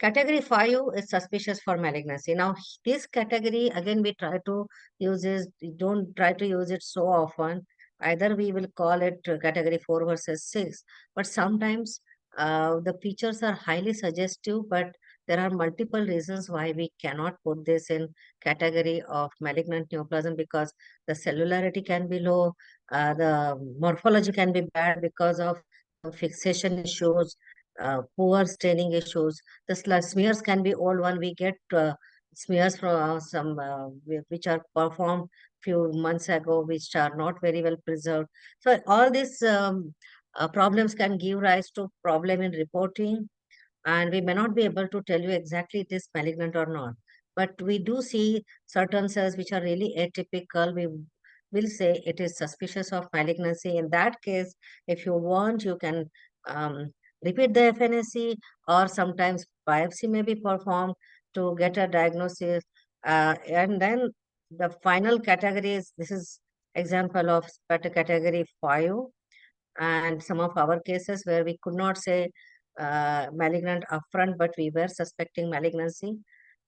Category 5 is suspicious for malignancy. Now, this category, again, we try to use this, we don't try to use it so often. Either we will call it category 4 versus 6, but sometimes the features are highly suggestive, but there are multiple reasons why we cannot put this in category of malignant neoplasm because the cellularity can be low, the morphology can be bad because of fixation issues, poor staining issues. The smears can be old one. We get smears from some which are performed few months ago, which are not very well preserved. So all these problems can give rise to problem in reporting, and we may not be able to tell you exactly it is malignant or not. But we do see certain cells which are really atypical. We will say it is suspicious of malignancy. In that case, if you want, you can repeat the FNAC, or sometimes biopsy may be performed to get a diagnosis. And then the final category is, this is example of category 5, and some of our cases where we could not say malignant upfront, but we were suspecting malignancy.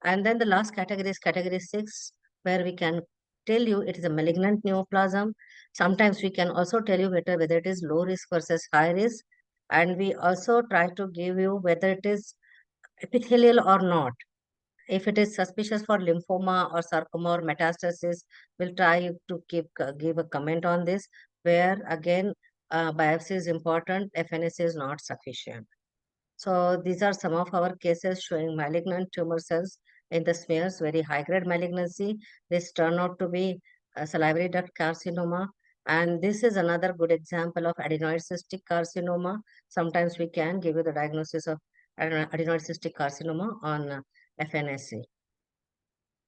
And then the last category is category 6, where we can tell you it is a malignant neoplasm. Sometimes we can also tell you whether it is low risk versus high risk. And we also try to give you whether it is epithelial or not. If it is suspicious for lymphoma or sarcoma or metastasis, we'll try to give a comment on this, where again, biopsy is important, FNAC is not sufficient. So these are some of our cases showing malignant tumor cells in the smears, very high-grade malignancy. This turned out to be salivary duct carcinoma. And this is another good example of adenoid cystic carcinoma. Sometimes we can give you the diagnosis of adenoid cystic carcinoma on FNAC.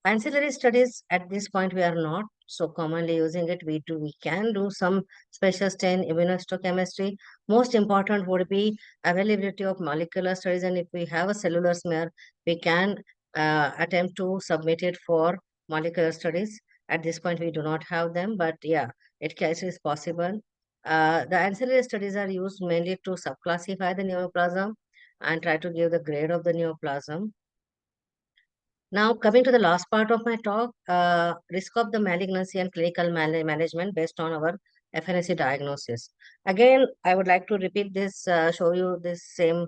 Ancillary studies at this point we are not so commonly using it. We can do some special stain immunohistochemistry. Most important would be availability of molecular studies, and if we have a cellular smear, we can attempt to submit it for molecular studies. At this point, we do not have them, but yeah, it is possible. The ancillary studies are used mainly to subclassify the neoplasm and try to give the grade of the neoplasm. Now, coming to the last part of my talk, risk of the malignancy and clinical management based on our FNAC diagnosis. Again, I would like to repeat this, show you this same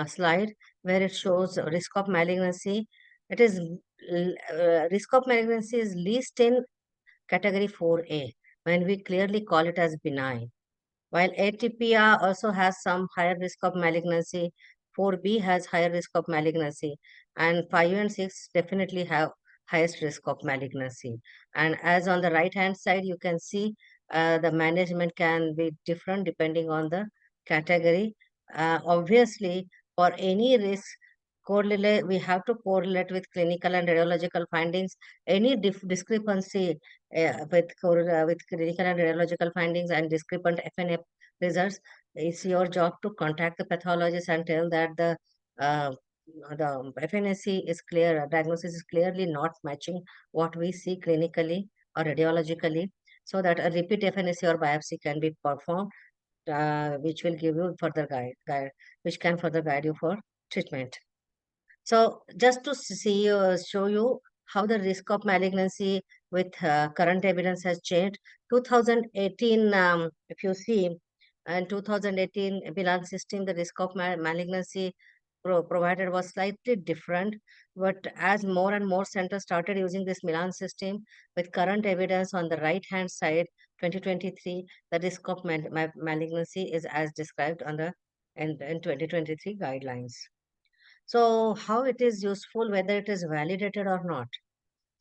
slide where it shows risk of malignancy. It is risk of malignancy is least in category 4A when we clearly call it as benign. While atypia also has some higher risk of malignancy, 4B has higher risk of malignancy, and 5 and 6 definitely have highest risk of malignancy. And as on the right-hand side, you can see the management can be different depending on the category. Obviously, for any risk, correlate, we have to correlate with clinical and radiological findings. Any discrepancy with clinical and radiological findings and discrepant FNA results, it's your job to contact the pathologist and tell that the the FNSC is clear, diagnosis is clearly not matching what we see clinically or radiologically, so that a repeat FNSC or biopsy can be performed, which will give you further which can further guide you for treatment. So just to show you how the risk of malignancy with current evidence has changed. 2018, if you see, in 2018 Milan system, the risk of malignancy provided was slightly different. But as more and more centers started using this Milan system with current evidence on the right hand side, 2023, the risk of malignancy is as described on the in 2023 guidelines. So how it is useful, whether it is validated or not.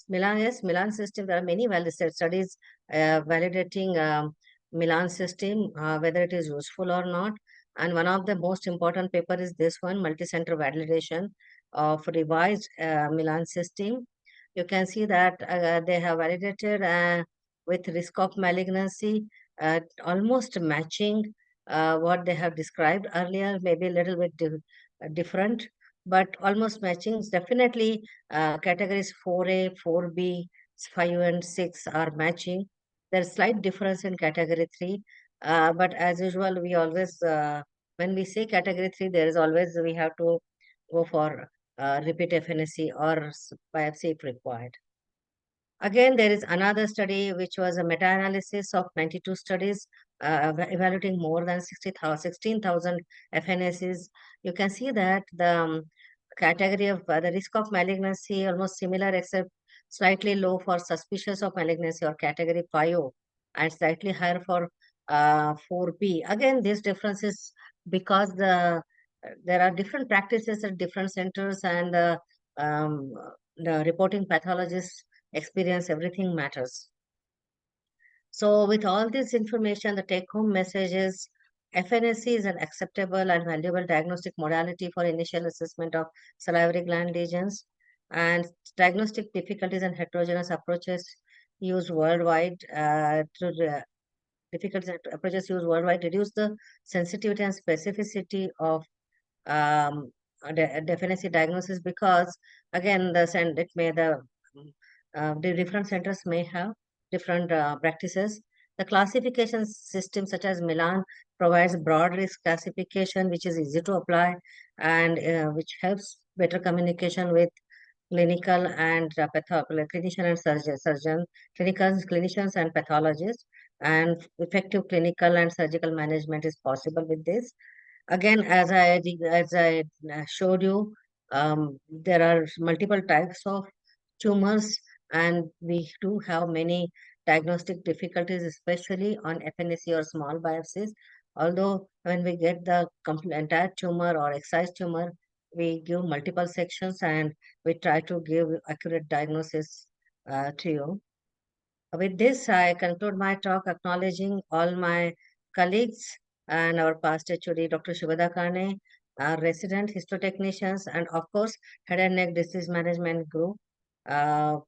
Milan, yes, Milan system, there are many validated studies validating Milan system, whether it is useful or not. And one of the most important paper is this one, multi-center validation of revised Milan system. You can see that they have validated with risk of malignancy, almost matching what they have described earlier, maybe a little bit different, but almost matching. Definitely categories 4A, 4B, 5 and 6 are matching. There's slight difference in category 3, but as usual, we always, when we say category 3, there is always, we have to go for repeat FNSC or biopsy if required. Again, there is another study which was a meta-analysis of 92 studies evaluating more than 16,000 FNSs. You can see that the category of the risk of malignancy almost similar, except slightly low for suspicious of malignancy or category 5 and slightly higher for 4B. Again, this difference is because there are different practices at different centers, and the reporting pathologists experience, everything matters. So with all this information, the take-home message is FNSC is an acceptable and valuable diagnostic modality for initial assessment of salivary gland lesions, and diagnostic difficulties and heterogeneous approaches used worldwide difficulties and approaches used worldwide reduce the sensitivity and specificity of definitely diagnosis, because again the different centers may have different practices. The classification system such as Milan provides broad risk classification which is easy to apply, and which helps better communication with clinical and clinician and clinicians and pathologists, and effective clinical and surgical management is possible with this. Again, as I showed you, there are multiple types of tumors, and we do have many diagnostic difficulties, especially on FNSC or small biopsies. Although when we get the complete entire tumor or excised tumor, we give multiple sections and we try to give accurate diagnosis to you. With this, I conclude my talk, acknowledging all my colleagues and our past HOD, Dr. Shubhada Kane, our resident histotechnicians, and of course, head and neck disease management group,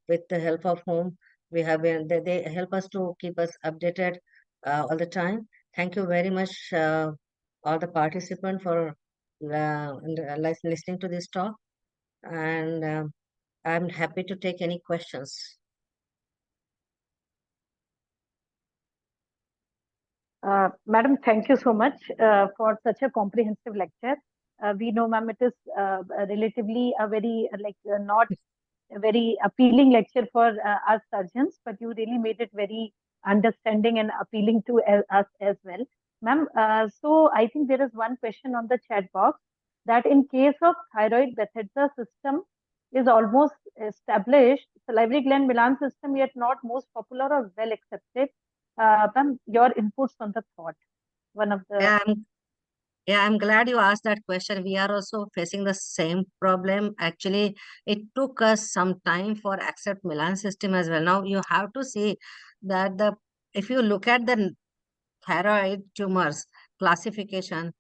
with the help of whom we have been, they help us to keep us updated all the time. Thank you very much, all the participants for listening to this talk, and I'm happy to take any questions. Madam, thank you so much for such a comprehensive lecture. We know, ma'am, it is relatively a very not a very appealing lecture for us surgeons, but you really made it very understanding and appealing to us as well. Ma'am, so I think there is one question on the chat box that in case of thyroid Bethesda system is almost established, salivary gland Milan system yet not most popular or well accepted. Ma'am, your inputs on the thought. One of the Yeah, I'm glad you asked that question. We are also facing the same problem. Actually, it took us some time for accept Milan system as well. Now you have to see that if you look at the thyroid tumors classification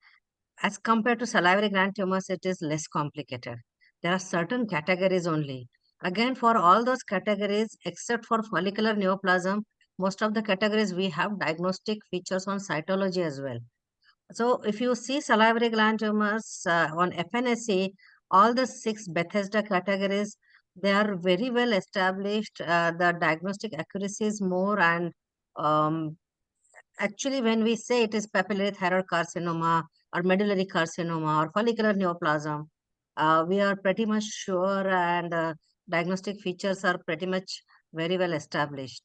as compared to salivary gland tumors, it is less complicated. There are certain categories only. Again, for all those categories, except for follicular neoplasm, most of the categories we have diagnostic features on cytology as well. So if you see salivary gland tumors on FNSC, All the 6 Bethesda categories, they are very well established. The diagnostic accuracy is more, and um, actually, when we say it is papillary thyroid carcinoma or medullary carcinoma or follicular neoplasm, we are pretty much sure, and diagnostic features are pretty much very well established.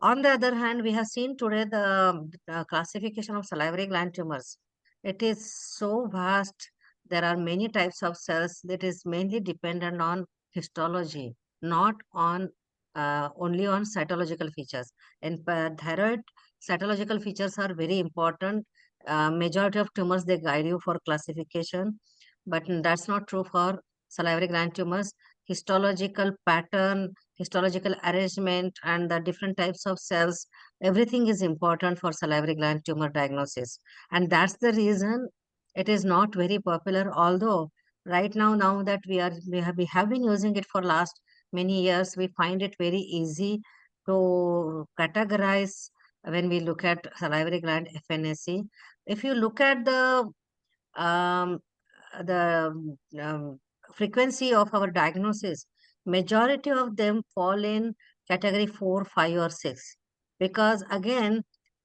On the other hand, we have seen today the classification of salivary gland tumors. It is so vast. There are many types of cells. That is mainly dependent on histology, not on only on cytological features. In thyroid, cytological features are very important. Majority of tumors, they guide you for classification, but that's not true for salivary gland tumors. Histological pattern, histological arrangement, and the different types of cells, everything is important for salivary gland tumor diagnosis. And that's the reason it is not very popular, although right now that we have been using it for last many years, we find it very easy to categorize when we look at salivary gland FNAC. If you look at um, the frequency of our diagnosis, majority of them fall in category 4, 5, or 6. Because again,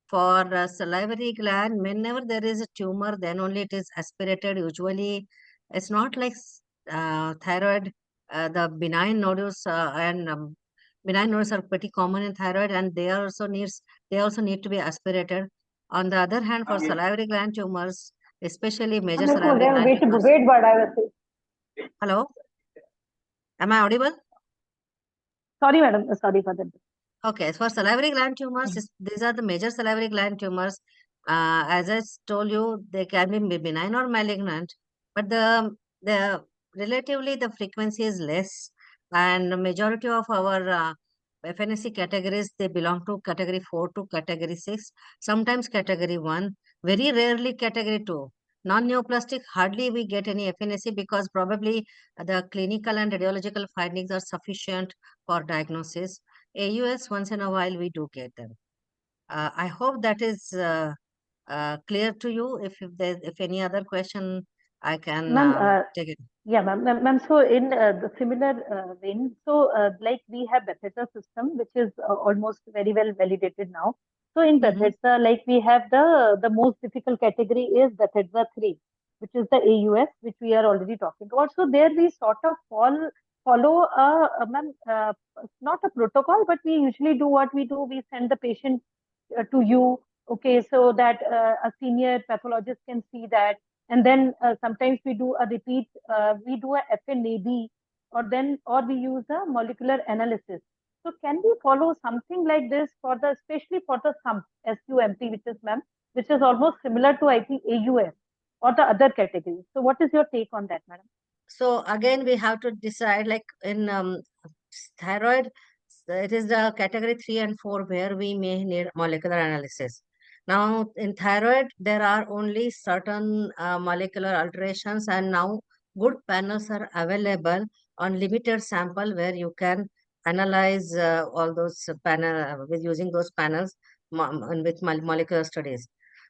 for salivary gland, whenever there is a tumor, then only it is aspirated. Usually, it's not like thyroid. The benign nodules are pretty common in thyroid, and they also need to be aspirated. On the other hand, for salivary gland tumors, especially major मेरे को salivary gland weight tumors. Weight बढ़ा है वैसे. Hello, am I audible? Sorry madam, sorry for that. Okay, for salivary gland tumors, these are the major salivary gland tumors. As I told you, they can be benign or malignant, but the relatively the frequency is less, and the majority of our FNSC categories, they belong to category 4 to category 6, sometimes category 1, very rarely category 2. Non-neoplastic, hardly we get any FNSC because probably the clinical and radiological findings are sufficient for diagnosis. AUS, once in a while we do get them. I hope that is clear to you. If any other question, I can Ma'am, take it. yeah, ma'am. So in the similar vein, so like we have Bethesda system, which is almost very well validated now. So in Mhm. Bethesda, like we have the most difficult category is Bethesda 3, which is the AUS, which we are already talking about. So there we sort of follow ma'am, not a protocol, but we usually do what we do. We send the patient to you, okay, so that a senior pathologist can see that, and then sometimes we do a repeat, we do a FNAB, or we use a molecular analysis. So can we follow something like this for the, especially for the SUMP, which is ma'am, which is almost similar to I think AUS or the other categories. So what is your take on that, madam? So again, we have to decide, like in thyroid, it is the category 3 and 4 where we may need molecular analysis. Now, in thyroid, there are only certain molecular alterations, and now good panels are available on limited sample where you can analyze all those panel with using those panels with molecular studies.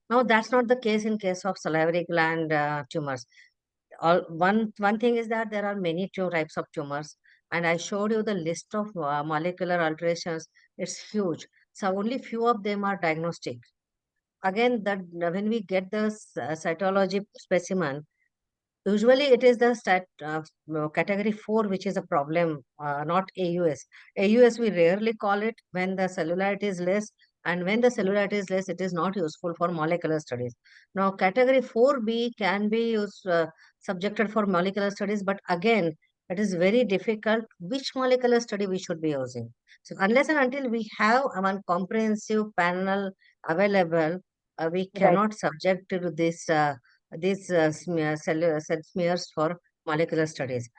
Now, that's not the case in case of salivary gland tumors. One thing is that there are many types of tumors, and I showed you the list of molecular alterations. It's huge. So only few of them are diagnostic. Again, that when we get the cytology specimen, usually it is the category 4 which is a problem, not AUS. AUS we rarely call it when the cellularity is less, and when the cellularity is less, it is not useful for molecular studies. Now, category 4B can be subjected for molecular studies, but again, it is very difficult which molecular study we should be using. So unless and until we have one comprehensive panel available, we Right. cannot subject to these cell smears for molecular studies.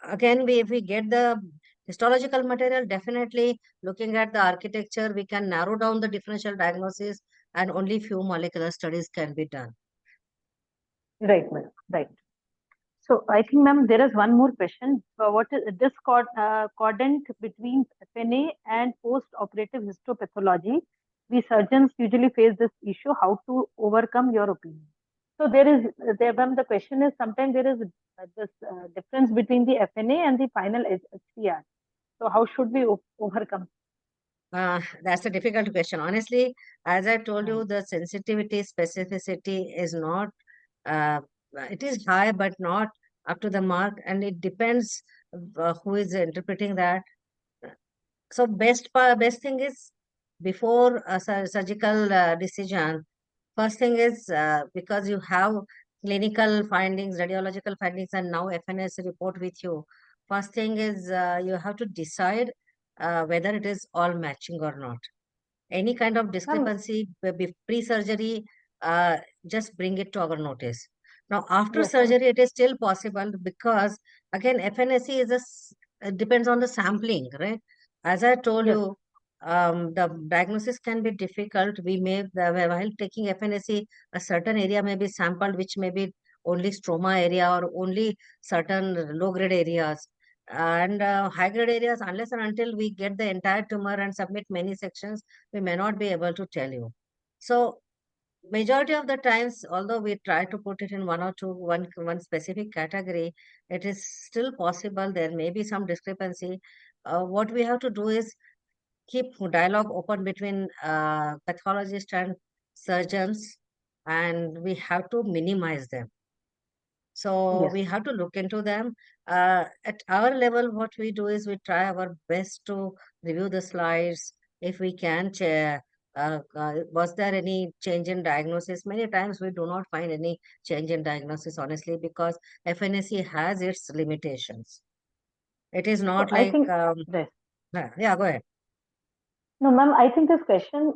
Again, if we get the histological material, definitely looking at the architecture, we can narrow down the differential diagnosis, and only few molecular studies can be done. Right, madam. Right. So I think, ma'am, there is one more question. What is this cordant between FNA and post-operative histopathology? We surgeons usually face this issue. How to overcome, your opinion? So ma'am, the question is sometimes there is this difference between the FNA and the final HCR. So how should we overcome? That's a difficult question. Honestly, as I told you, Mm. the sensitivity, specificity is not, uh, it is high, but not up to the mark, and it depends who is interpreting that. So best thing is before a surgical decision, first thing is because you have clinical findings, radiological findings, and now FNS report with you. First thing is you have to decide whether it is all matching or not. Any kind of Ma'am, discrepancy pre-surgery, uh, just bring it to our notice. Now, after yes, ma'am. surgery, it is still possible because again, FNSE is it depends on the sampling, right? As I told Yes, you, the diagnosis can be difficult. While taking FNSE, a certain area may be sampled, which may be only stroma area or only certain low-grade areas. And high-grade areas, unless and until we get the entire tumor and submit many sections, we may not be able to tell you. So majority of the times, although we try to put it in one specific category, it is still possible there may be some discrepancy. What we have to do is keep dialogue open between pathologists and surgeons, and we have to minimize them. So yes. we have to look into them. At our level, what we do is we try our best to review the slides. If we can, was there any change in diagnosis? Many times we do not find any change in diagnosis, honestly, because FNSE has its limitations. It is So not I like, think, yes. yeah, go ahead. No, ma'am, I think this question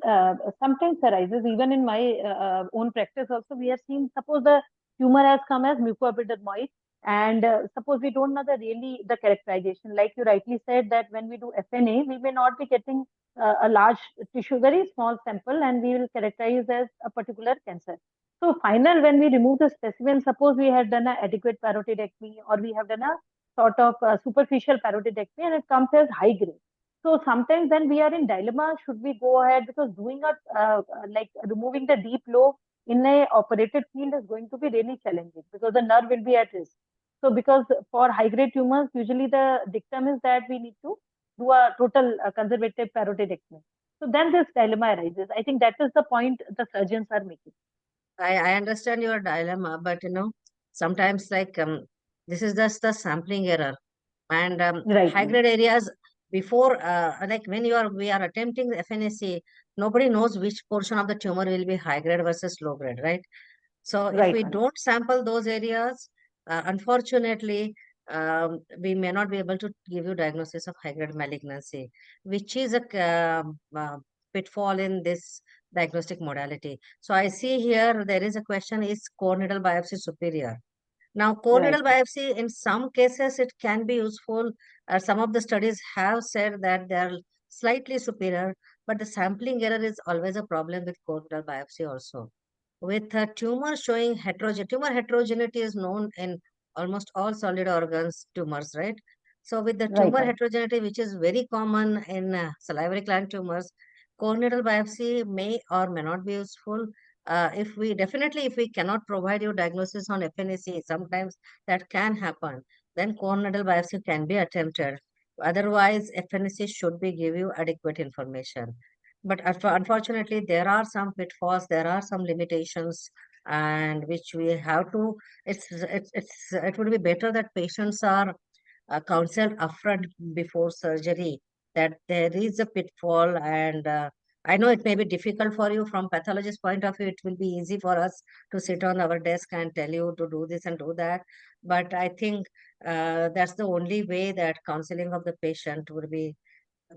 sometimes arises even in my own practice also. We have seen, suppose the tumor has come as mucoepidermoid, and suppose we don't know the characterization. Like you rightly said that when we do FNA, we may not be getting a large tissue, very small sample, and we will characterize as a particular cancer. So final, when we remove the specimen, suppose we had done an adequate parotidectomy or we have done a sort of superficial parotidectomy and it comes as high grade. So sometimes then we are in dilemma, should we go ahead, because doing like removing the deep lobe in a operated field is going to be really challenging because the nerve will be at risk. So because for high grade tumors, usually the dictum is that we need to do a total conservative parotidectomy. So then this dilemma arises. I think that is the point the surgeons are making. I understand your dilemma, but sometimes like this is just the sampling error. And Right, high ma'am. grade areas before, like when we are attempting the FNAC, nobody knows which portion of the tumor will be high grade versus low grade, right? So if Right, we ma'am. don't sample those areas, unfortunately, we may not be able to give you diagnosis of high grade malignancy, which is a pitfall in this diagnostic modality. So I see here there is a question: is core needle biopsy superior? Now, core Right, needle ma'am. biopsy, in some cases, it can be useful. Some of the studies have said that they are slightly superior, but the sampling error is always a problem with core needle biopsy also. With a tumor showing tumor heterogeneity is known in almost all solid organs tumors, right? So with the Right, tumor ma'am. heterogeneity, which is very common in salivary gland tumors, core needle biopsy may or may not be useful. If we cannot provide you diagnosis on FNAC, sometimes that can happen. Then core needle biopsy can be attempted. Otherwise, FNAC should be give you adequate information. But unfortunately, there are some pitfalls, there are some limitations, and which we have to. It would be better that patients are counseled upfront before surgery that there is a pitfall, and I know it may be difficult for you from pathologist point of view. It will be easy for us to sit on our desk and tell you to do this and do that, but I think that's the only way that counseling of the patient would be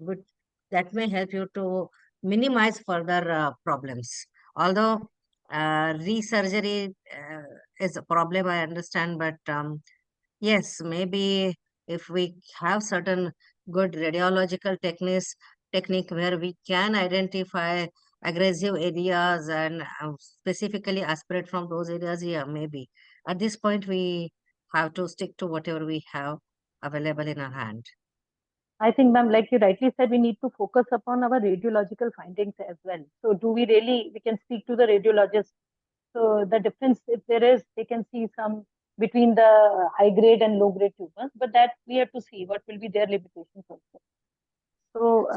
good. That may help you to minimize further problems. Although resurgery is a problem, I understand, but yes, maybe if we have certain good radiological technique where we can identify aggressive areas and specifically aspirate from those areas, yeah, maybe. At this point, we have to stick to whatever we have available in our hand. I think, ma'am, like you rightly said, we need to focus upon our radiological findings as well. So, do we really, we can speak to the radiologist So the difference, if there is, they can see some between the high grade and low grade tumors, but that we have to see what will be their limitations also. So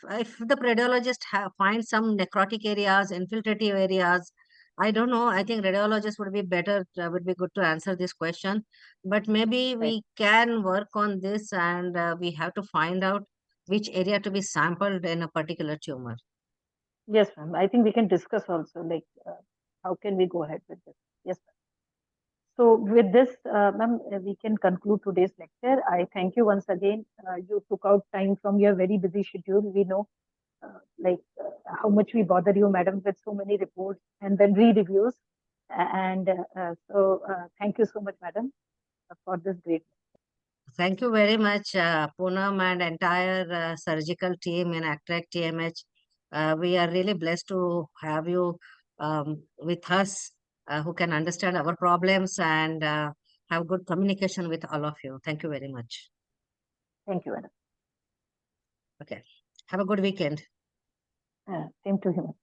So if the radiologist finds some necrotic areas, infiltrative areas, I don't know. I think radiologist would be better, would be good to answer this question. But maybe right. we can work on this, and we have to find out which area to be sampled in a particular tumor. Yes, ma'am. I think we can discuss also, like, how can we go ahead with this? Yes, ma'am. So with this, ma'am, we can conclude today's lecture. I thank you once again. You took out time from your very busy schedule. We know, how much we bother you, madam, with so many reports and then re-reviews. And thank you so much, madam, for this great. Thank you very much, Poonam and entire surgical team in ACTRAC TMH. We are really blessed to have you with us, who can understand our problems and have good communication with all of you. Thank you very much. Thank you, madam. Okay. Have a good weekend. Same to you, ma'am.